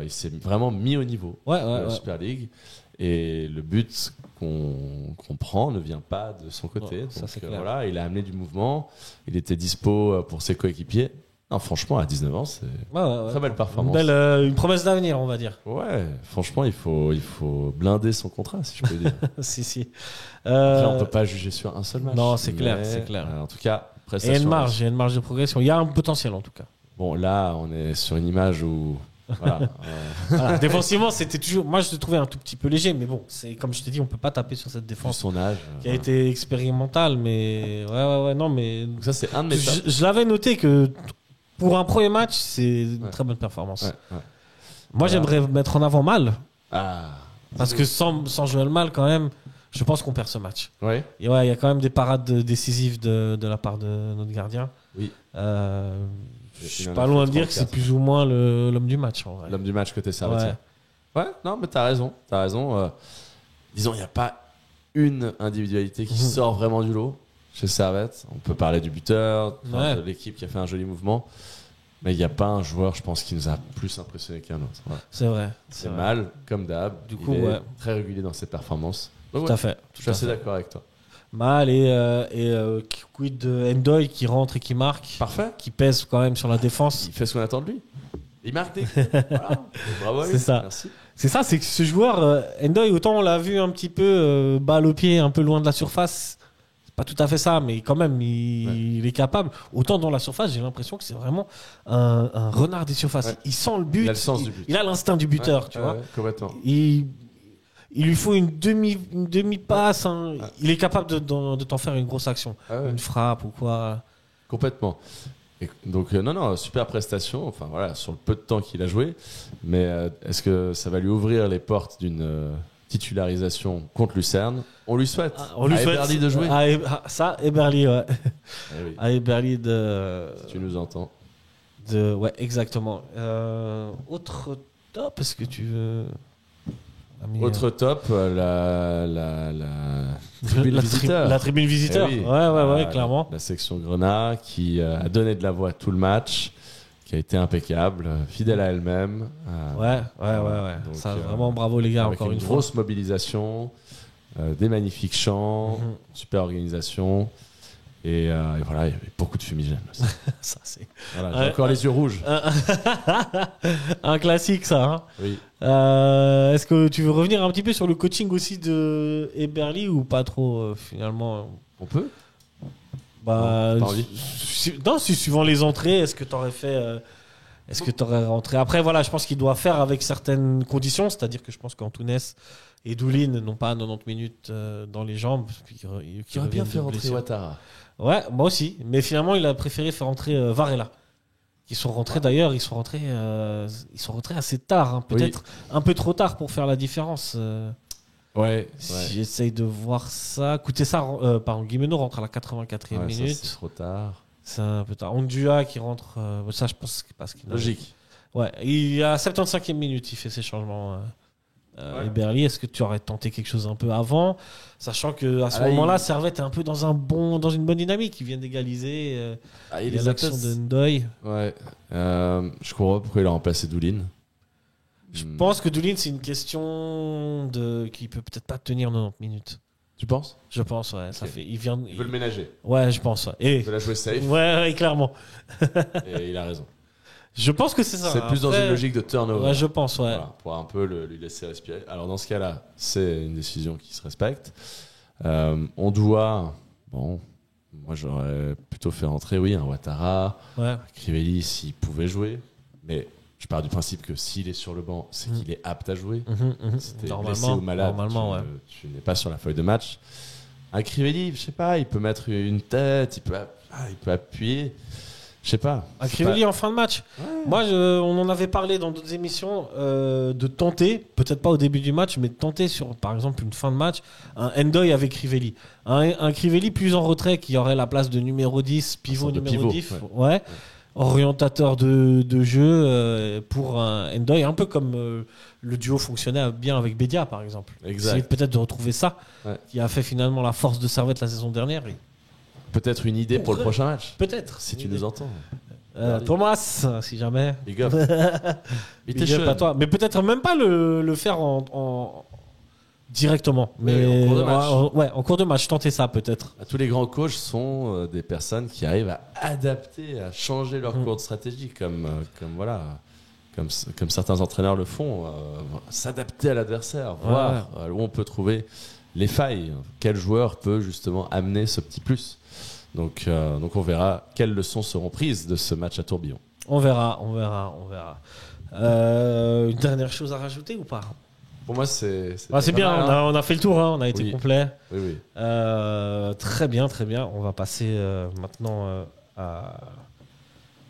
il s'est vraiment mis au niveau de la Super League. Et le but qu'on prend ne vient pas de son côté. Donc, ça, c'est clair. Voilà, il a amené du mouvement, il était dispo pour ses coéquipiers. Non, franchement, à 19 ans, c'est une très belle performance. Une promesse d'avenir, on va dire. Ouais, franchement, il faut blinder son contrat, si je peux dire. si. Après, on ne peut pas juger sur un seul match. Non, c'est clair. En tout cas, prestation. Il y a une marge de progression. Il y a un potentiel, en tout cas. Bon, là, on est sur une image où... Défensivement, c'était toujours. Moi, je le trouvais un tout petit peu léger, mais bon, c'est comme je t'ai dit, on peut pas taper sur cette défense. Son âge, qui a été expérimentale, mais non, mais donc ça, c'est un de mes tops. Je l'avais noté que pour un premier match, c'est une très bonne performance. Moi, j'aimerais mettre en avant Mal, parce que sans Joël Mal, quand même, je pense qu'on perd ce match. Ouais. Et il y a quand même des parades décisives de la part de notre gardien. Oui. Je suis pas loin de dire que c'est plus ou moins l'homme du match. L'homme du match côté Servetien. Ouais, non, mais t'as raison. disons, il n'y a pas une individualité qui sort vraiment du lot chez Servette. On peut parler du buteur, de l'équipe qui a fait un joli mouvement, mais il n'y a pas un joueur, je pense, qui nous a plus impressionné qu'un autre. Voilà. C'est vrai. C'est mal, comme d'hab. Du coup, il est très régulier dans ses performances. Donc, Tout à fait. Je suis assez d'accord avec toi. Mal et quid de Ndoye qui rentre et qui marque. Parfait. Qui pèse quand même sur la défense. Il fait ce qu'on attend de lui. Il marque des. Voilà. Bravo à lui. C'est ça. Merci. C'est ça, c'est que ce joueur, Ndoye, autant on l'a vu un petit peu balle au pied, un peu loin de la surface. C'est pas tout à fait ça, mais quand même, il est capable. Autant dans la surface, j'ai l'impression que c'est vraiment un renard des surfaces. Ouais. Il sent le but. Il a le sens du but. Il a l'instinct du buteur, tu vois. Complètement. Il lui faut une demi-passe. Hein. Il est capable de t'en faire une grosse action. Une frappe ou quoi. Complètement. Et donc, non, super prestation. Enfin, voilà, sur le peu de temps qu'il a joué. Mais est-ce que ça va lui ouvrir les portes d'une titularisation contre Lucerne? On lui souhaite. On lui souhaite Eberli de jouer. Ça, Eberli, ouais. Oui. À Eberli de. Si tu nous entends. Ouais, exactement. Autre top, est-ce que tu veux. Autre top, la tribune visiteur. La tribune visiteur, oui. Ouais, clairement. La section Grenat qui a donné de la voix tout le match, qui a été impeccable, fidèle à elle-même. Ouais. Donc, ça, vraiment bravo les gars, avec encore une fois. grosse mobilisation, des magnifiques chants, super organisation. Et voilà, il y avait beaucoup de fumigène. Ça, c'est... Voilà, j'ai encore les yeux rouges. Un classique, ça. Hein. Oui. Est-ce que tu veux revenir un petit peu sur le coaching aussi de Eberli ou pas trop finalement? On peut. Pas envie. Si suivant les entrées, est-ce que tu aurais fait est-ce que tu aurais rentré? Après, voilà, je pense qu'il doit faire avec certaines conditions, c'est-à-dire que je pense qu'Antunes et Doulin n'ont pas 90 minutes dans les jambes. Qui aurait bien fait rentrer Ouattara. Ouais, moi aussi. Mais finalement, il a préféré faire rentrer Varela. Ils sont rentrés d'ailleurs, ils sont rentrés assez tard, hein. Peut-être un peu trop tard pour faire la différence. J'essaye de voir ça. Écoutez ça, Guimeno rentre à la 84e minute. C'est trop tard. C'est un peu tard. Ondua qui rentre, ça je pense que c'est parce qu'il logique. Ouais, il à la 75e minute, il fait ses changements. Eberli, est-ce que tu aurais tenté quelque chose un peu avant, sachant que à ce moment-là, Servette est un peu dans une bonne dynamique. Ils viennent d'égaliser. Il y a l'action de Ndoye. Ouais. Je comprends pas pourquoi il a remplacé Doulin. Je pense que Doulin, c'est une question qui peut peut-être pas tenir 90 minutes. Tu penses? Je pense, ouais. Ça fait. Il veut le ménager. Ouais, je pense. Ouais. Il veut la jouer safe. Ouais, clairement. Et il a raison. Je pense que c'est ça. C'est plus dans une logique de turnover. Ouais, je pense, ouais. Voilà, pour un peu lui laisser respirer. Alors dans ce cas-là, c'est une décision qui se respecte. On doit... Bon, moi j'aurais plutôt fait rentrer, un Ouattara, Crivelli s'il pouvait jouer. Mais je pars du principe que s'il est sur le banc, c'est qu'il est apte à jouer. Si t'es blessé ou malade, tu n'es pas sur la feuille de match. Un Crivelli, je sais pas, il peut mettre une tête, il peut appuyer... Je sais pas. Crivelli en fin de match. Ouais. Moi, on en avait parlé dans d'autres émissions de tenter, peut-être pas au début du match, mais de tenter sur, par exemple, une fin de match, un Ndoye avec Crivelli. Un Crivelli plus en retrait qui aurait la place de numéro 10, pivot numéro 10. Ouais. Orientateur de jeu pour un Ndoye, un peu comme le duo fonctionnait bien avec Bédia, par exemple. Exact. Essayer peut-être de retrouver ça, qui a fait finalement la force de Servette la saison dernière. Peut-être une idée pour le prochain match. Peut-être. Si tu nous entends. Thomas, si jamais. Big up. Big up à toi. Mais peut-être même pas le faire directement. Mais en cours de match. Tenter ça peut-être. Tous les grands coachs sont des personnes qui arrivent à adapter, à changer leur cours de stratégie, comme certains entraîneurs le font. S'adapter à l'adversaire, voir où on peut trouver les failles. Quel joueur peut justement amener ce petit plus. Donc on verra quelles leçons seront prises de ce match à Tourbillon. On verra. Une dernière chose à rajouter ou pas? Pour moi, c'est bien. Mal, on a fait le tour. On a été complet. Oui. Très bien. On va passer maintenant à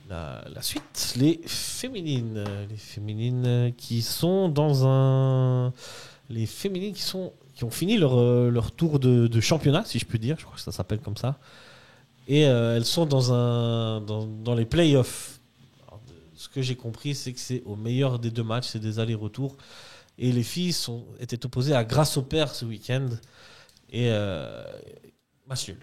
la suite. Les féminines qui sont qui ont fini leur tour de championnat, si je puis dire. Je crois que ça s'appelle comme ça. Et elles sont dans les playoffs. Alors, ce que j'ai compris, c'est que c'est au meilleur des deux matchs, c'est des allers-retours. Et les filles étaient opposées à Grasshopper ce week-end. Et match nul.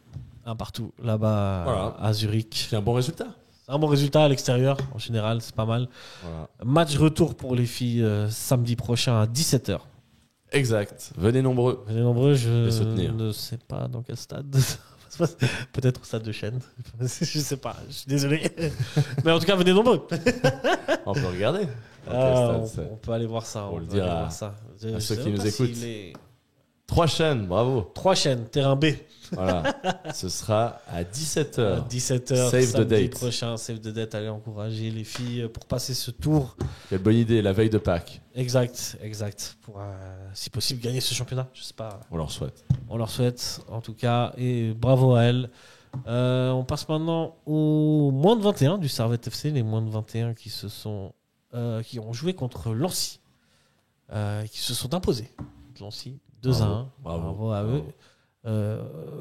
Un partout là-bas Voilà. à Zurich. C'est un bon résultat. Un bon résultat à l'extérieur, en général, c'est pas mal. Voilà. Match retour pour les filles samedi prochain à 17h. Exact. Venez nombreux. Venez nombreux, je Les soutenir. ne sais pas dans quel stade. Peut-être au stade de Chêne. Je sais pas, je suis désolé. Mais en tout cas, venez nombreux. On peut regarder. On peut aller voir ça. Pour on le peut dire aller à voir ça. Je ceux sais qui même nous pas écoutent. s'il est- 3 chaînes, bravo. 3 Chênes, terrain B. Voilà. Ce sera à 17h. 17h, Save the samedi date. prochain, save the date. Allez encourager les filles pour passer ce tour. Quelle bonne idée, la veille de Pâques. Exact. Pour, si possible, gagner ce championnat. Je sais pas. On leur souhaite. On leur souhaite, en tout cas. Et bravo à elles. On passe maintenant aux moins de 21 du Servette FC. Les moins de 21 qui ont joué contre Lancy. Qui se sont imposés. Lancy, 2-1. Bravo à eux.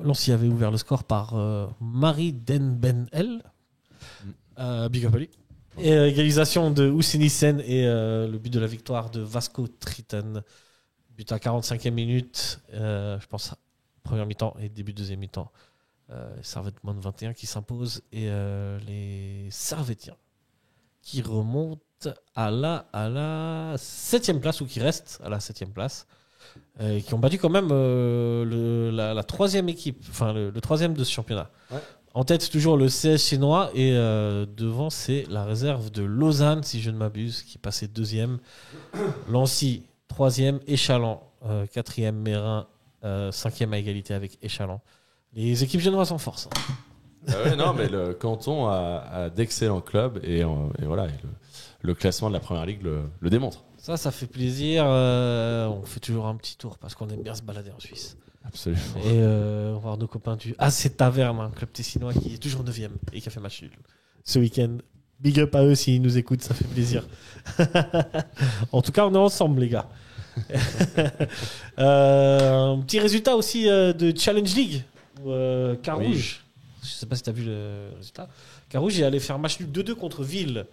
Lancy avait ouvert le score par Marie Denbenel. Big up à lui. Et égalisation de Houssini Sen et le but de la victoire de Vasco Triton. But à 45e minute, je pense, première mi-temps et début deuxième mi-temps. Servette moins de 21 qui s'impose et les Servettiens qui remontent à la 7e place ou qui restent à la 7e place. Et qui ont battu quand même la troisième équipe, enfin le troisième de ce championnat. Ouais. En tête, toujours le CS chinois et devant, c'est la réserve de Lausanne, si je ne m'abuse, qui passait deuxième. Lancy, troisième. Échalant, quatrième. Mérin, cinquième à égalité avec Échalant. Les équipes génoises en force. Non, mais le canton a d'excellents clubs et voilà, et le classement de la première ligue le démontre. Ça fait plaisir. On fait toujours un petit tour parce qu'on aime bien se balader en Suisse. Absolument. Et on va voir nos copains du AC Taverne, un club tessinois qui est toujours 9e et qui a fait match nul ce week-end. Big up à eux s'ils nous écoutent, ça fait plaisir. En tout cas, on est ensemble, les gars. Un petit résultat aussi de Challenge League. Carouge. Je sais pas si tu as vu le résultat. Carouge est allé faire match nul 2-2 contre Ville.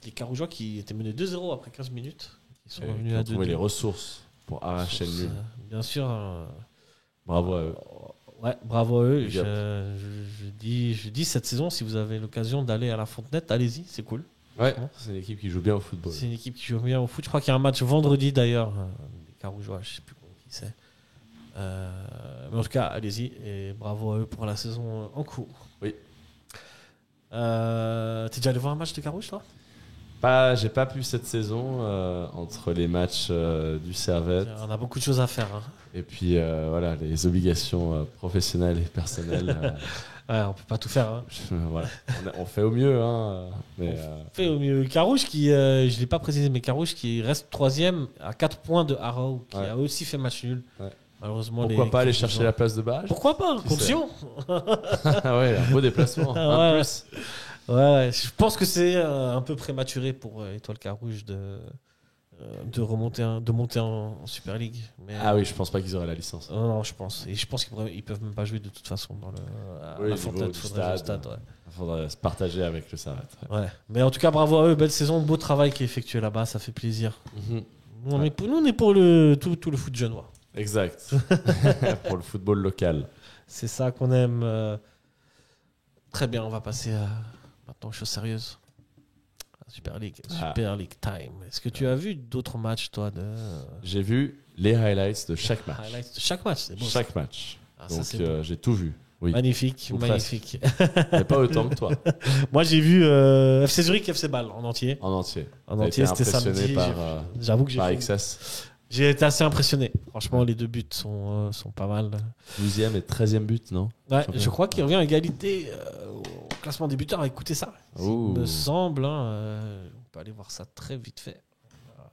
Les Carougeois qui étaient menés 2-0 après 15 minutes. Ils sont revenus à 2-2. Trouver les ressources pour arracher le nul. Bien sûr. Bravo à eux. Ouais, bravo à eux. Big up. Je dis cette saison, si vous avez l'occasion d'aller à la Fontenette, allez-y, c'est cool. Ouais, c'est une équipe qui joue bien au football. C'est une équipe qui joue bien au foot. Je crois qu'il y a un match vendredi d'ailleurs. Les Carougeois, je sais plus qui c'est. Mais en tout cas, allez-y et bravo à eux pour la saison en cours. Oui. T'es déjà allé voir un match de Carouge, toi? J'ai pas pu cette saison entre les matchs du Servette On a beaucoup de choses à faire. Hein. et puis voilà, les obligations professionnelles et personnelles. Ouais, on peut pas tout faire. Hein. Voilà. On fait au mieux. Hein, mais, Fait au mieux. Carouge qui, je l'ai pas précisé, mais Carouge qui reste 3e à 4 points de Arrow, qui a aussi fait match nul. Ouais. Malheureusement, pourquoi pas aller chercher la place de barrage? Pourquoi pas? Qui Condition. Ah ouais, un beau déplacement. Ouais. Un plus. Ouais, je pense que c'est un peu prématuré pour Étoile Carouge de monter en Super League. Mais, Ah oui, je pense pas qu'ils auraient la licence. non, je pense. Et je pense qu'ils peuvent même pas jouer de toute façon dans Oui, la au Fontenette. niveau du Faudrait jouer au stade. stade, ouais. Il faudrait se partager avec le Servette. Ouais. Mais en tout cas, bravo à eux. Belle saison, beau travail qui est effectué là-bas. Ça fait plaisir. Mhm. Nous, on est pour tout le foot genevois. Exact. Pour le football local. C'est ça qu'on aime. Très bien, on va passer maintenant aux choses sérieuses. Super League Time. Est-ce que tu as vu d'autres matchs, toi J'ai vu les highlights de chaque match. Highlights de chaque match, c'est beau. Chaque match. Ah, ça, Donc c'est beau. j'ai tout vu. Oui. Magnifique, Ou magnifique. Mais pas autant que toi. Moi, j'ai vu FC Zurich, FC Bâle en entier. En entier. En T'as entier, été c'était impressionné samedi. par, J'avoue que par XS. j'ai été assez impressionné. Franchement, les deux buts sont pas mal. 12e et 13e but, non? Ouais, Champion. je crois qu'il revient à égalité au classement des buteurs. Écoutez ça. Ouh. Il me semble. On peut aller voir ça très vite fait. Voilà.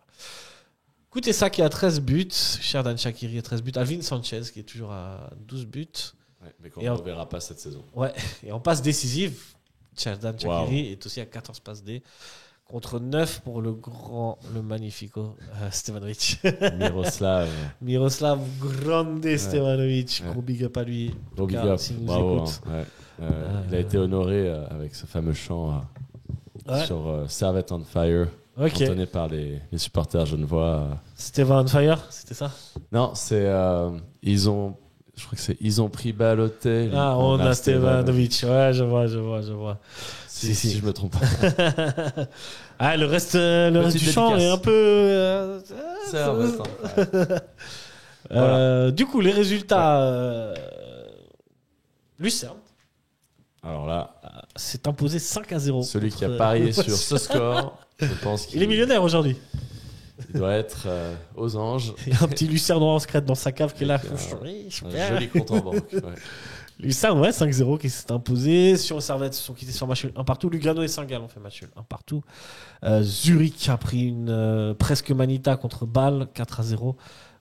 Écoutez ça qui a 13 buts. Sherdan Shaqiri a 13 buts. Alvin Sanchez qui est toujours à 12 buts. Ouais, mais qu'on Et ne en- verra pas cette saison. Ouais. Et en passe décisive, Sherdan Shaqiri Wow. est aussi à 14 passes D. Contre 9 pour le magnifico Stevanovic. Miroslav Grande Stevanovic. Gros big up à lui. Gros big En tout cas, up. s'il nous Bravo. écoute. Hein. Ouais. Il a été honoré avec ce fameux chant Ouais. sur Servette on Fire. Ok. cantonné par les supporters genevois. C'était Van Fire, c'était ça? Non, c'est ils ont pris Balotelli. Ah, on a Stevanovic. Ouais, je vois. Si je me trompe pas. Ah, le reste Petite du champ dédicace. est un peu. C'est un peu ça. Voilà. Du coup, les résultats. Lucerne Alors là, s'est imposé 5-0. celui qui a contre- parié sur ce score, je pense qu'il Il est millionnaire aujourd'hui. il doit être aux anges. Il y a un petit Lucernois en secret dans sa cave qui est là. Avec Oui, Un super. joli compte en banque. Ouais. Lucerne, ouais, 5-0 qui s'est imposé. Sur Servette, ils sont quittés sur match nul 1 partout. Lugano et Saint-Gall ont fait match nul 1 partout. Zurich a pris une presque manita contre Bâle 4-0.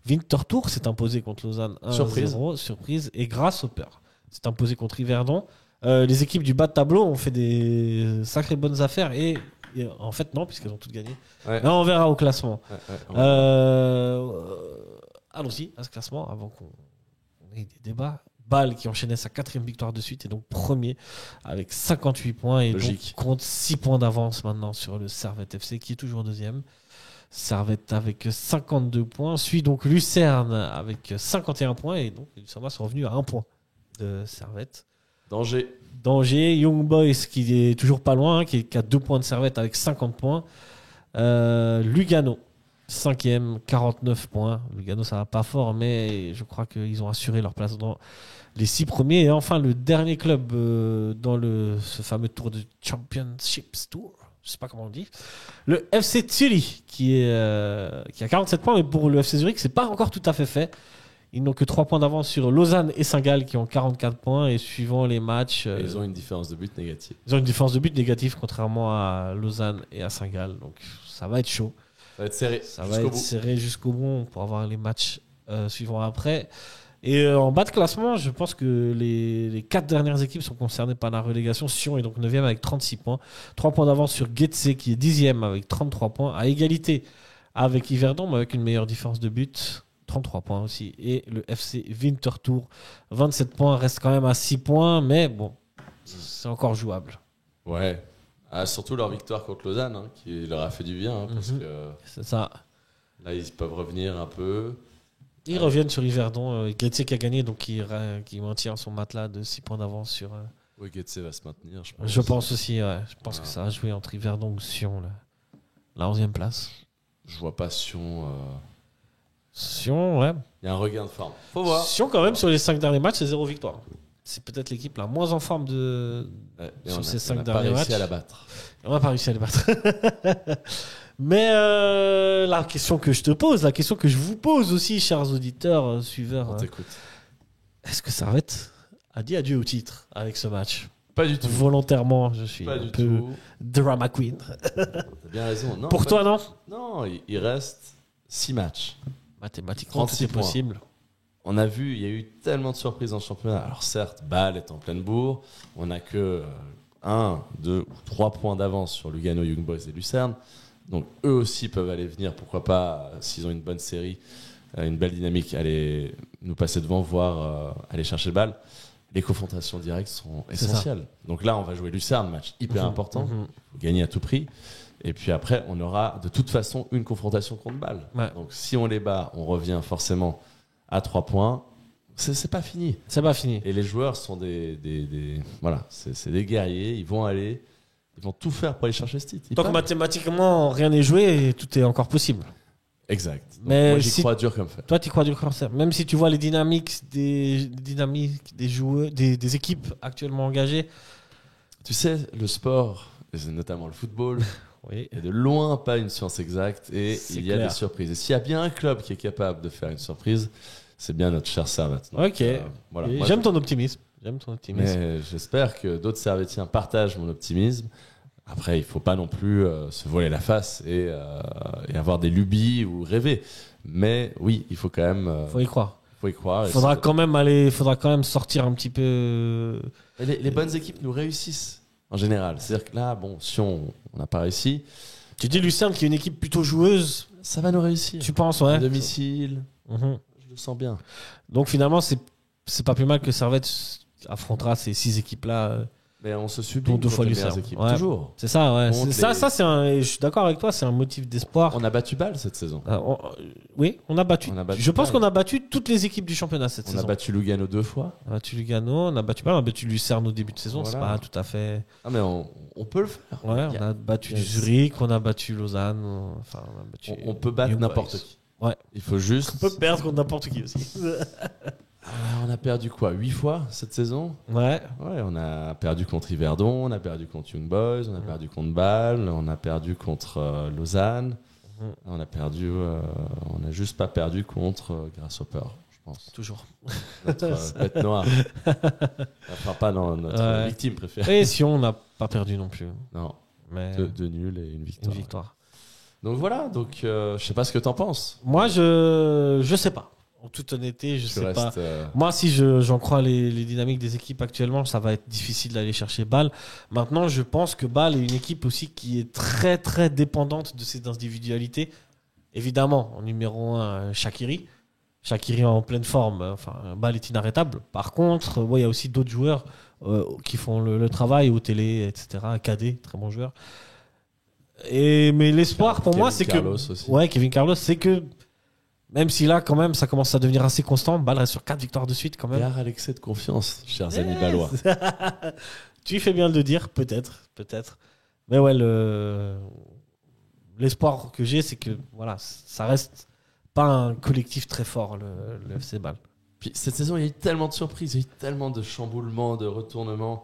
Winterthur s'est imposé contre Lausanne 1-0. Surprise. Et Grasse au peur s'est imposé contre Yverdon. Les équipes du bas de tableau ont fait des sacrées bonnes affaires et en fait non, puisqu'elles ont toutes gagné. Ouais. Là, on verra au classement. Ouais. Allons-y à ce classement avant qu'on ait des débats. Bâle qui enchaînait sa 4e victoire de suite et donc premier avec 58 points et Logique. donc compte 6 points d'avance maintenant sur le Servette FC qui est toujours 2e. Servette avec 52 points, suit donc Lucerne avec 51 points et donc les Lucernois sont revenus à 1 point de Servette. Danger. Young Boys qui est toujours pas loin, qui a 2 points de Servette avec 50 points. Lugano 5e, 49 points. Lugano, ça va pas fort, mais je crois qu'ils ont assuré leur place dans les 6 premiers. Et enfin, le dernier club dans ce fameux tour de Championships Tour, je sais pas comment on dit, le FC Zurich, qui a 47 points, mais pour le FC Zurich, c'est pas encore tout à fait. Ils n'ont que 3 points d'avance sur Lausanne et Saint-Gall qui ont 44 points. Et suivant les matchs, Ils ont une différence de but négative. ils ont une différence de but négative, contrairement à Lausanne et à Saint-Gall. Donc ça va être chaud. Ça va être serré. Ça va jusqu'au être bout. serré jusqu'au bout pour avoir les matchs suivants après. Et en bas de classement, je pense que les 4 dernières équipes sont concernées par la relégation. Sion est donc 9e avec 36 points. 3 points d'avance sur Getse qui est 10e avec 33 points. À égalité avec Yverdon, mais avec une meilleure différence de but. 33 points aussi. Et le FC Winterthur, 27 points, reste quand même à 6 points. Mais bon, c'est encore jouable. Ouais. Ah, surtout leur victoire contre Lausanne, hein, qui leur a fait du bien, hein, parce Mhm. que C'est ça. là, ils peuvent revenir un peu. Ils reviennent sur Yverdon. Getse qui a gagné, donc qui maintient son matelas de 6 points d'avance sur... Oui, Getse va se maintenir, je pense. Je pense aussi, ouais. Je pense que ça a joué entre Yverdon ou Sion, là. La 11e place. Je vois pas Sion. Sion, ouais. Il y a un regain de forme. Faut voir. Sion, quand même, sur les 5 derniers matchs, c'est 0 victoire. C'est peut-être l'équipe la moins en forme Ouais, et sur ces 5 on a pas derniers réussi matchs. à la battre. On n'a pas réussi à les battre. Mais la question que je te pose, la question que je vous pose aussi, chers auditeurs, suiveurs, On t'écoute. est-ce que Servette a dit adieu au titre avec ce match? Pas du tout. Volontairement, je suis Pas un du peu tout. drama queen. T'as bien raison. Non, Pour pas- toi, non? Non, il reste 6 matchs. Mathématiquement, tout 36 est points. possible. On a vu, il y a eu tellement de surprises dans le championnat. Alors certes, Bâle est en pleine bourre. On n'a que 1, 2 ou 3 points d'avance sur Lugano, Young Boys et Lucerne. Donc eux aussi peuvent aller venir, pourquoi pas, s'ils ont une bonne série, une belle dynamique, aller nous passer devant, voire aller chercher le bal. Les confrontations directes sont C'est essentielles. Donc là, on va jouer Lucerne, match hyper important. Faut gagner à tout prix. Et puis après, on aura de toute façon une confrontation contre Bâle. Ouais. Donc si on les bat, on revient forcément à 3 points. C'est pas fini. C'est pas fini. Et les joueurs sont voilà, c'est des guerriers. Ils vont tout faire pour aller chercher ce titre. Ils Donc peuvent. mathématiquement, rien n'est joué et tout est encore possible. Exact. Donc, Mais moi, j'y si- crois dur comme fer. Toi, tu crois du cancer. Même si tu vois les dynamiques des joueurs, des équipes actuellement engagées. Tu sais, le sport, et c'est notamment le football, Oui. est de loin pas une science exacte et C'est il y a clair. des surprises. Et s'il y a bien un club qui est capable de faire une surprise, c'est bien notre cher Servette. Donc, Ok. Voilà. Et Moi, J'aime ton optimisme. J'aime ton optimisme. Mais j'espère que d'autres Servettiens partagent mon optimisme. Après, il faut pas non plus se voiler la face et avoir des lubies ou rêver. Mais oui, il faut quand même Faut y croire. faut y croire. Et Faudra c'est- quand même sortir un petit peu. Et les bonnes équipes nous réussissent en général. C'est-à-dire que là, bon, si on n'a pas réussi, Tu dis Lucerne qui est une équipe plutôt joueuse. ça va nous réussir. Tu penses, À ouais. domicile, Mhm. je le sens bien. Donc finalement, c'est pas plus mal que Servette affrontera ces 6 équipes-là Mais on se sublime Pour deux fois contre les Lucerne. meilleures équipes. Ouais. Toujours. C'est ça, ouais. Contre Ça, c'est je suis d'accord avec toi, c'est un motif d'espoir. On a battu Bâle cette saison. Oui, on a battu. Je pense qu'on a battu toutes les équipes du championnat cette saison. On a battu Lugano 2 fois. On a battu Lugano, on a battu Lucerne au début de saison. Voilà. C'est pas tout à fait. Ah, mais on peut le faire. Ouais, on a battu Zurich, on a battu Lausanne. Enfin, on a battu. On peut battre Young n'importe Boys. qui. Ouais. Il faut juste. On peut perdre contre n'importe qui aussi. On a perdu quoi 8 fois cette saison. Ouais. Ouais, on a perdu contre Yverdon, on a perdu contre Young Boys, on a perdu contre Bâle, on a perdu contre Lausanne. On a juste pas perdu contre Grasshopper, je pense. Toujours. Notre bête noire. Enfin, pas notre victime préférée. Et Sion, on n'a pas perdu non plus. Non. Mais Deux nuls et une victoire. une victoire. Donc voilà, je sais pas ce que t'en penses. Moi, je sais pas. En toute honnêteté, je sais pas. Moi, si j'en crois les dynamiques des équipes actuellement, ça va être difficile d'aller chercher Bâle. Maintenant, je pense que Bâle est une équipe aussi qui est très très dépendante de ses individualités. Évidemment, en numéro 1, Shaqiri. Shaqiri en pleine forme. Enfin, Bâle est inarrêtable. Par contre, il y a aussi d'autres joueurs qui font le travail, au télé, etc. KD, très bon joueur. Mais l'espoir pour moi, c'est que. Ouais, Kevin Carlos, c'est que. Même si là, quand même, ça commence à devenir assez constant. Bâle reste sur 4 victoires de suite, quand même. Gare à l'excès de confiance, chers amis balois. Tu fais bien de le dire, peut-être. Mais ouais, l'espoir que j'ai, c'est que voilà, ça reste pas un collectif très fort, le FC Bâle. Puis cette saison, il y a eu tellement de surprises, il y a eu tellement de chamboulements, de retournements.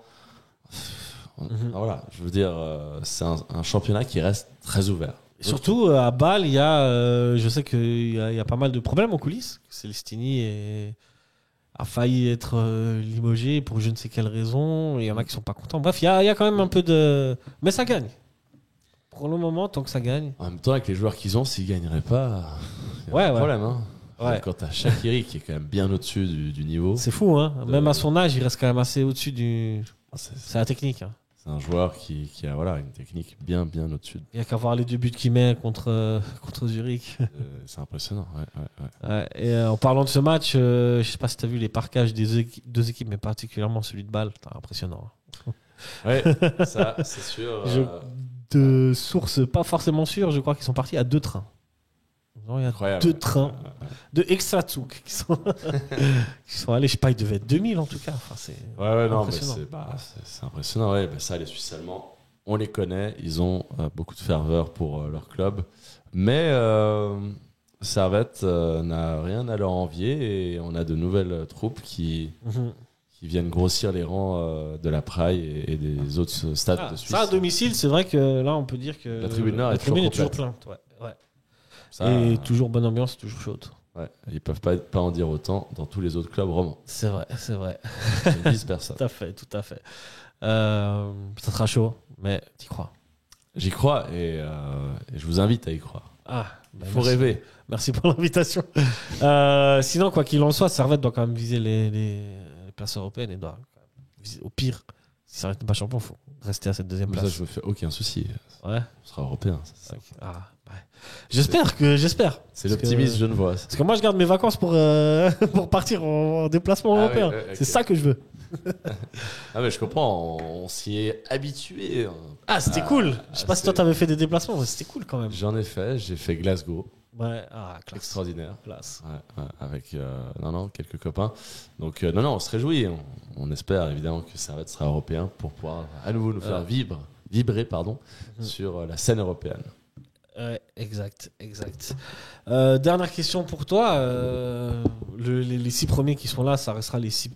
Voilà, je veux dire, c'est un championnat qui reste très ouvert. Surtout à Bâle, je sais qu'il y a pas mal de problèmes en coulisses. Celestini a failli être limogé pour je ne sais quelle raison. Il y en a qui sont pas contents. Bref, il y a quand même un peu de... Mais ça gagne. Pour le moment, tant que ça gagne. En même temps, avec les joueurs qu'ils ont, s'ils gagneraient pas, il y a un problème. Hein. Ouais. Quand t'as Shaqiri qui est quand même bien au-dessus du niveau. C'est fou, hein. Même à son âge, il reste quand même assez au-dessus du... C'est la technique, hein. C'est un joueur qui a une technique bien au-dessus. Il n'y a qu'à voir les 2 buts qu'il met contre Zurich. C'est impressionnant. Ouais. Ouais, et en parlant de ce match, je ne sais pas si tu as vu les parquages des deux équipes, mais particulièrement celui de Bâle. Impressionnant. Ouais, ça, c'est sûr. De sources pas forcément sûres, je crois qu'ils sont partis à 2 trains. Il y a incroyable. 2 trains de Extrazug qui sont allés, je sais pas, ils devaient être 2000 en tout cas. Enfin, c'est impressionnant. C'est impressionnant. Ouais, ça, les Suisses allemands, on les connaît, ils ont beaucoup de ferveur pour leur club. Mais Servette n'a rien à leur envier et on a de nouvelles troupes qui viennent grossir les rangs de la Praille et des autres stades de Suisse. Ça, à domicile, c'est vrai que là, on peut dire que la tribune nord est toujours complète. pleine. Ouais. Ça, et toujours bonne ambiance, toujours chaude. Ouais, ils peuvent pas en dire autant dans tous les autres clubs romans. C'est vrai. Ils ne disent personne. Tout à fait. Ça sera chaud, mais t'y crois. J'y crois et je vous invite à y croire. Il faut rêver. Merci pour l'invitation. Sinon, quoi qu'il en soit, Servette doit quand même viser les places européennes et doit viser, au pire, si Servette n'est pas champion, il faut rester à cette 2e place. Ça, je me fais aucun souci. Ouais. On sera européen. J'espère. C'est l'optimisme genevois. Parce que moi, je garde mes vacances pour partir en déplacement européen. Ouais, okay. C'est ça que je veux. Mais je comprends, on s'y est habitué. C'était cool. Je sais pas si toi t'avais fait des déplacements, mais c'était cool quand même. J'en ai fait, j'ai fait Glasgow. Ouais, classe. Extraordinaire. Classe. Ouais, avec quelques copains. Donc on se réjouit. On espère évidemment que Servette sera européen pour pouvoir à nouveau nous faire vibrer sur la scène européenne. Exact. Dernière question pour toi. Les 6 premiers qui sont là, ça restera les 6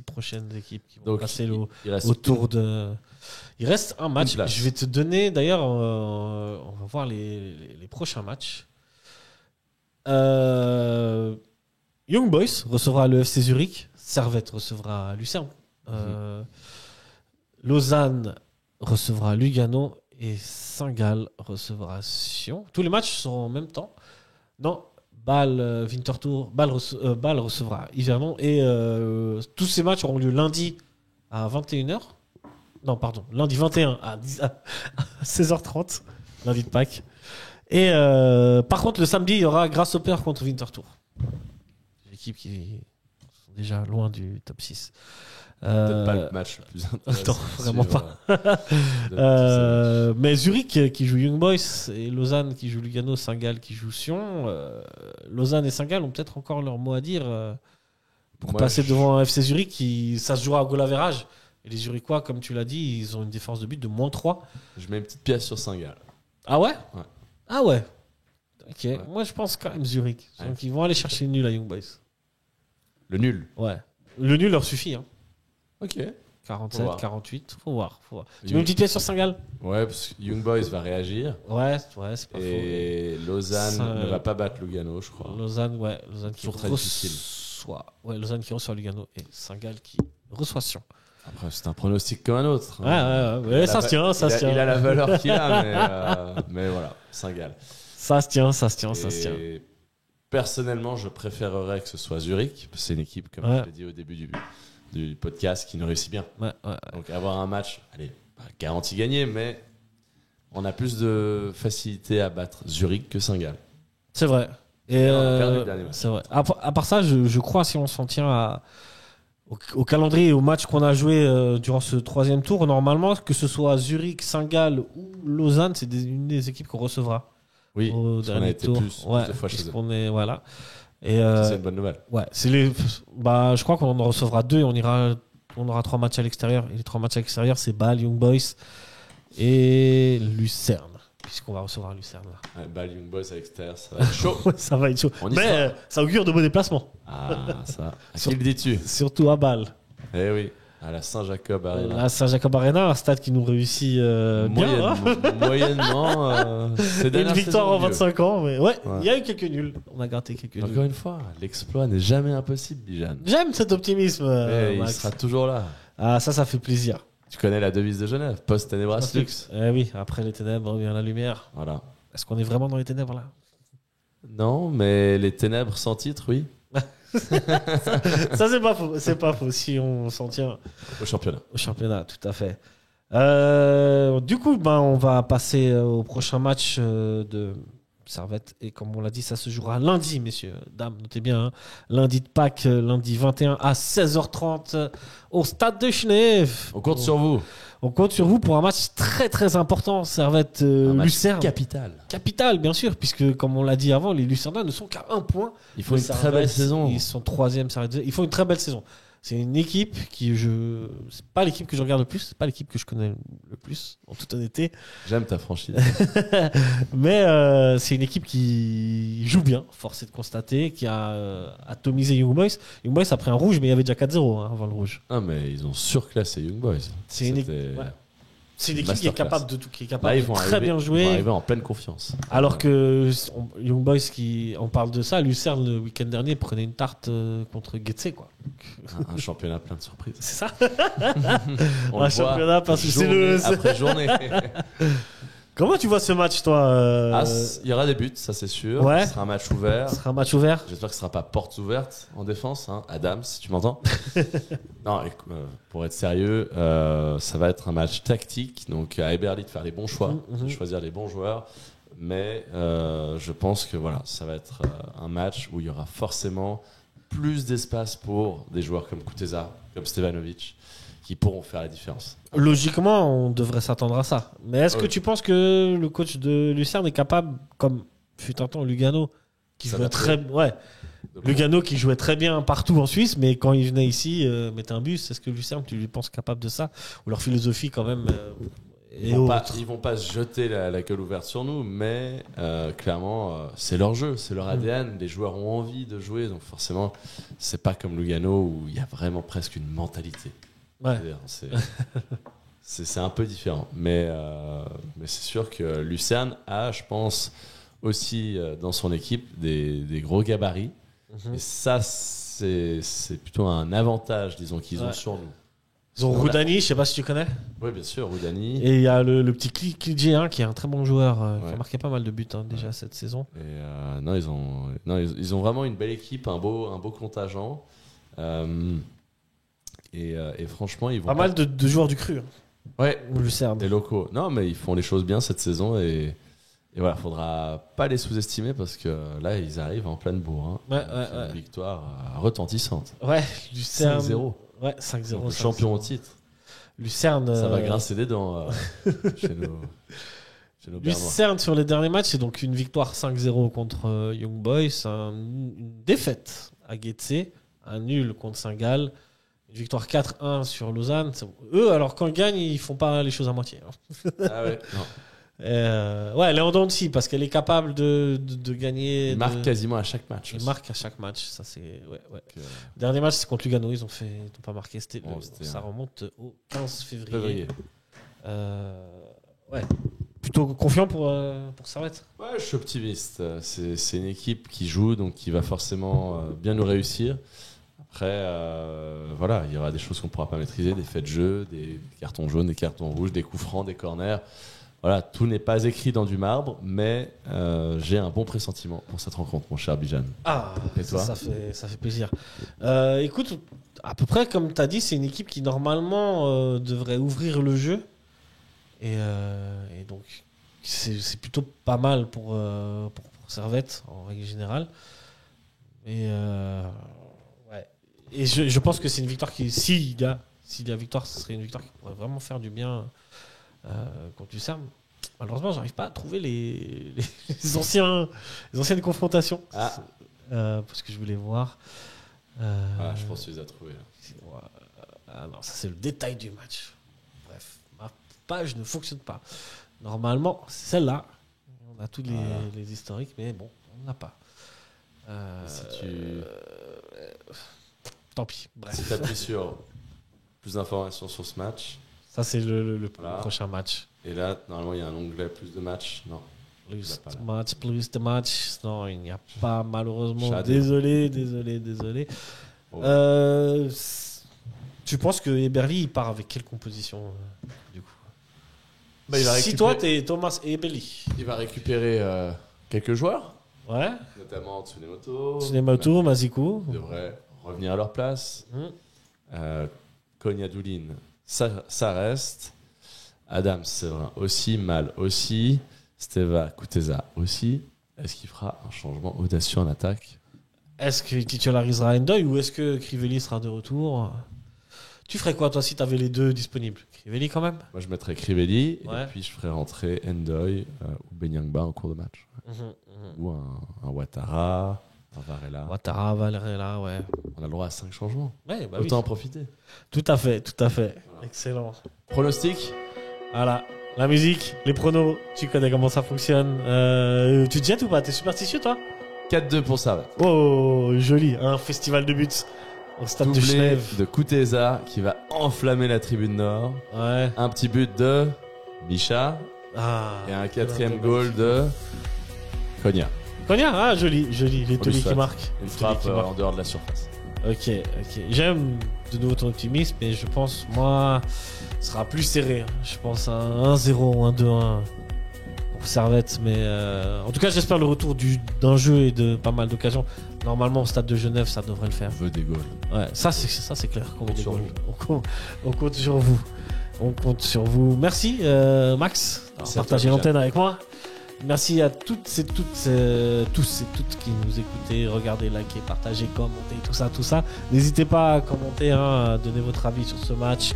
prochaines équipes qui vont passer au tour de... Il reste un match. Je vais te donner, d'ailleurs, on va voir les prochains matchs. Young Boys recevra le FC Zurich. Servette recevra Lucerne. Lausanne recevra Lugano. Et Saint-Gall recevra Sion. Tous les matchs seront en même temps. Non, Bâle recevra Yverdon. Et tous ces matchs auront lieu lundi à 21h. Non, pardon. Lundi 21 à 16h30. Lundi de Pâques. Et par contre, le samedi, il y aura Grasshopper contre Winterthur. L'équipe qui sont sont déjà loin du top 6. Peut-être pas le match le plus intéressant. Non, vraiment pas. Mais Zurich qui joue Young Boys et Lausanne qui joue Lugano, Saint-Gall qui joue Sion. Lausanne et Saint-Gall ont peut-être encore leur mot à dire pour passer devant FC Zurich. Ça se jouera à goal average. Et les Zurichois, comme tu l'as dit, ils ont une défense de but de -3. Je mets une petite pièce sur Saint-Gall. Ah ouais? Ouais. Ah ouais. Ok. Ouais. Moi, je pense quand même Zurich. Ouais. Donc, ils vont aller chercher le nul à Young Boys. Le nul. Ouais. Le nul leur suffit. Hein. Ok. 47, Faut voir. 48. Faut voir. Tu mets une petite pièce sur Saint-Gall? Ouais, parce que Young Boys va réagir. Ouais, c'est pas Et Lausanne Ça- ne va pas battre Lugano, je crois. faux. Lausanne qui Toujours très difficile. reçoit. Ouais, Lausanne qui reçoit Lugano et Saint-Gall qui reçoit Sion. Après, c'est un pronostic comme un autre. Ouais, ça se tient, ça se tient. Il a la valeur qu'il a, mais voilà, Saint-Gall. Ça se tient, ça se tient. Et personnellement, je préférerais que ce soit Zurich, parce que c'est une équipe, comme Ouais. je l'ai dit au début du podcast, qui nous réussit bien. Ouais. Donc avoir un match, allez, pas garanti gagné, mais on a plus de facilité à battre Zurich que Saint-Gall. C'est vrai. Et on a perdu le dernier match. c'est vrai. À part ça, je crois, si on s'en tient au calendrier et au match qu'on a joué durant ce 3e tour, normalement, que ce soit Zurich, Saint-Gall ou Lausanne, c'est une des équipes qu'on recevra Oui, au parce qu'on a dernier été tour. plus de fois chez eux. On est, voilà. Et Ça, c'est une bonne nouvelle. ouais, je crois qu'on en recevra 2 et on aura 3 matchs à l'extérieur. Et les 3 matchs à l'extérieur, c'est Bâle, Young Boys et Lucerne. Puisqu'on va recevoir Lucerne là. Ouais, Young Boys à l'extérieur, ça va être chaud. Ouais, ça va être chaud. On y Mais sera. ça augure de beaux déplacements. Ah, ça. À qui le dis-tu? Surtout à Bâle. Eh oui, à la Saint-Jacob Arena. À Saint-Jacob Arena, un stade qui nous réussit bien. Hein. Moyennement. Ces Une dernières victoire saisons, en 25 ans. Mais ouais, Ouais. il y a eu quelques nuls. On a gratté quelques nuls. Encore une fois, l'exploit n'est jamais impossible, Dijan. J'aime cet optimisme, Mais il Max. sera toujours là. Ah, ça fait plaisir. Tu connais la devise de Genève, post tenebras lux. Eh oui, après les ténèbres vient la lumière. Voilà. Est-ce qu'on est vraiment dans les ténèbres là? Non, mais les ténèbres sans titre, oui, Ça, c'est pas faux. C'est pas faux si on s'en tient au championnat. au championnat, tout à fait. Du coup, on va passer au prochain match de Servette. Et comme on l'a dit, ça se jouera lundi, messieurs, dames, notez bien. Hein. Lundi de Pâques, lundi 21 à 16h30 au stade de Genève. On compte sur vous. On compte sur vous pour un match très très important, Servette Un match Lucerne. capital. Capital, bien sûr, puisque comme on l'a dit avant, les Lucernois ne sont qu'à 1 point. Il faut une Servette, très belle saison. Ils sont 3e, Servette. Ils font une très belle saison. C'est une équipe c'est pas l'équipe que je regarde le plus, c'est pas l'équipe que je connais le plus, en toute honnêteté. J'aime ta franchise. Mais c'est une équipe qui joue bien, force est de constater, qui a atomisé Young Boys. Young Boys a pris un rouge, mais il y avait déjà 4-0 avant le rouge. Ah, mais ils ont surclassé Young Boys. C'est une C'était- équipe. Ouais. C'est une équipe qui est Masterclass. capable de tout, qui est capable Là, ils de vont très bien Ils vont jouer. arriver en pleine confiance. Alors que Young Boys, on parle de ça, Lucerne le week-end dernier prenait une tarte contre Getse, quoi. Un championnat plein de surprises. C'est ça. On Un le voit championnat parce que c'est journée le. après journée. Comment tu vois ce match, toi Ah, il y aura des buts, ça c'est sûr. Ouais. Ce sera un match ouvert. Ce sera un match ouvert. J'espère que ce sera pas portes ouvertes en défense, hein. Adam, si tu m'entends. Non, pour être sérieux, ça va être un match tactique. Donc à Eberli de faire les bons choix, de choisir les bons joueurs. Mais je pense que voilà, ça va être un match où il y aura forcément plus d'espace pour des joueurs comme Kuteza, comme Stevanovic, qui pourront faire la différence. Logiquement, on devrait s'attendre à ça. Mais est-ce que Oui. tu penses que le coach de Lucerne est capable, comme fut un temps Lugano, qui jouait S'adapter. très, ouais, Donc, Lugano qui jouait très bien partout en Suisse, mais quand il venait ici mettre un bus, est-ce que Lucerne, tu lui penses capable de ça? Ou leur philosophie quand même est ils autre? vont pas se jeter la gueule ouverte sur nous, mais clairement, c'est leur jeu, c'est leur ADN. Les joueurs ont envie de jouer, donc forcément, c'est pas comme Lugano où il y a vraiment presque une mentalité. Ouais. C'est-à-dire, c'est un peu différent. Mais c'est sûr que Lucerne a, je pense, aussi dans son équipe des gros gabarits. Et ça, c'est plutôt un avantage, disons, qu'ils ont Ouais. sur nous. Ils ont Roudani, je sais pas si tu connais. Oui, bien sûr, Roudani. Et il y a le petit Klidji, qui est un très bon joueur, qui Ouais. a marqué pas mal de buts déjà cette saison. Et non, ils ont vraiment une belle équipe, un beau contingent. Et franchement, ils vont Pas mal de joueurs du cru, Ouais, Lucerne. des locaux. Non, mais ils font les choses bien cette saison et Et voilà, faudra pas les sous-estimer parce que là, ils arrivent en pleine bourre. Hein. Ouais. Une victoire retentissante. Ouais, Lucerne. 5-0. Ouais, 5-0. Donc, le champion au titre. Lucerne. Ça va grincer des dents chez nos Bernois. Lucerne sur les derniers matchs, c'est donc une victoire 5-0 contre Young Boys, une défaite à Getse, un nul contre Saint-Gall, une victoire 4-1 sur Lausanne. Eux, alors quand ils gagnent, ils font pas les choses à moitié. Hein. Ah ouais, non. Ouais, elle est en dents de scie parce qu'elle est capable de gagner. Ils marquent quasiment à chaque match. Ils marquent à chaque match. Ça, c'est... Ouais. Donc, Dernier match, c'est contre Lugano. Ils n'ont pas marqué. Ça un- remonte au 15 février. février. Ouais. Plutôt confiant pour Servette. Ouais, je suis optimiste. C'est une équipe qui joue, donc qui va forcément bien nous réussir. Après, voilà, il y aura des choses qu'on ne pourra pas maîtriser, des faits de jeu, des cartons jaunes, des cartons rouges, des coups francs, des corners. Voilà, tout n'est pas écrit dans du marbre, mais j'ai un bon pressentiment pour cette rencontre, mon cher Bijan. Ah, Et toi ça fait plaisir. Écoute, à peu près comme tu as dit, c'est une équipe qui normalement devrait ouvrir le jeu. Et donc, c'est plutôt pas mal pour Servette, en règle générale. Et ouais. Et je pense que c'est une victoire qui, s'il y a victoire, ce serait une victoire qui pourrait vraiment faire du bien contre Lucerne. Malheureusement, j'arrive pas à trouver les anciennes confrontations. Parce que je voulais voir. Je pense que tu les as trouvés. Non, ça c'est le détail du match. Bref, ma page ne fonctionne pas. Normalement, c'est celle-là. On a tous les historiques, mais bon, on n'a pas. Tant pis. Bref. Si tu appuies sur plus d'informations sur ce match. Ça, c'est le Voilà. prochain match. Et là, normalement, il y a un onglet plus de matchs. Non. Plus pas là. de match. Non, il n'y a pas, malheureusement. Chadé. Désolé. Ouais. Tu penses que Eberly, il part avec quelle composition du coup Bah, il va Si récupérer- toi, t'es Thomas Eberly. Il va récupérer quelques joueurs, Ouais. notamment Tsunemoto. Tsunemoto, Mazikou. Ils devraient revenir à leur place. Konya Doulin, ça reste. Adam Séverin aussi, Mal aussi. Steva Kuteza aussi. Est-ce qu'il fera un changement audacieux en attaque? Est-ce qu'il titularisera Endoy ou est-ce que Crivelli sera de retour? Tu ferais quoi, toi, si tu avais les deux disponibles? Crivelli, quand même? Moi, je mettrais Crivelli Ouais. et puis je ferais rentrer Endoy ou Benyangba en cours de match. Ou un Ouattara, un Varela. Ouattara, Valera, ouais. On a le droit à 5 changements. Ouais, bah Autant en oui. profiter. Tout à fait. Excellent. Pronostic? Voilà. La musique, les pronos, tu connais comment ça fonctionne. Tu te jettes ou pas? T'es superstitieux, toi? 4-2 pour ça. Oh, joli. Un festival de buts au stade de Doublé Genève. de Kuteza qui va enflammer la tribune nord. Ouais. Un petit but de Micha Ah. et un 4e goal de Konya. Konya, joli. Les On Tolly lui qui souhaite. marquent. Une Les Tolly frappe qui marquent. en dehors de la surface. Ok. J'aime de nouveau ton optimisme, mais je pense, moi, ce sera plus serré. Je pense à un 1-0 ou un 2-1 pour Servette. Mais en tout cas, j'espère le retour d'un jeu et de pas mal d'occasions. Normalement, au stade de Genève, ça devrait le faire. On veut des goals. Ouais, ça c'est clair. qu'on veut des sur goals. On compte sur vous. On compte sur vous. Merci, Max, d'avoir Merci à partagé toi, l'antenne avec moi. Merci à tous et toutes qui nous écoutez, regardez, likez, partagez, commentez, tout ça. N'hésitez pas à commenter, à donner votre avis sur ce match.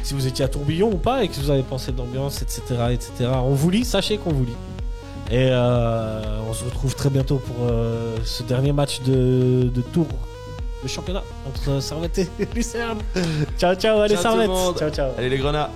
Si vous étiez à Tourbillon ou pas et que vous avez pensé de l'ambiance, etc. On vous lit, sachez qu'on vous lit. Et on se retrouve très bientôt pour ce dernier match de tour de championnat entre Servette et Lucerne. Ciao, allez Ciao tout le Servette. monde. Ciao. Allez les grenats.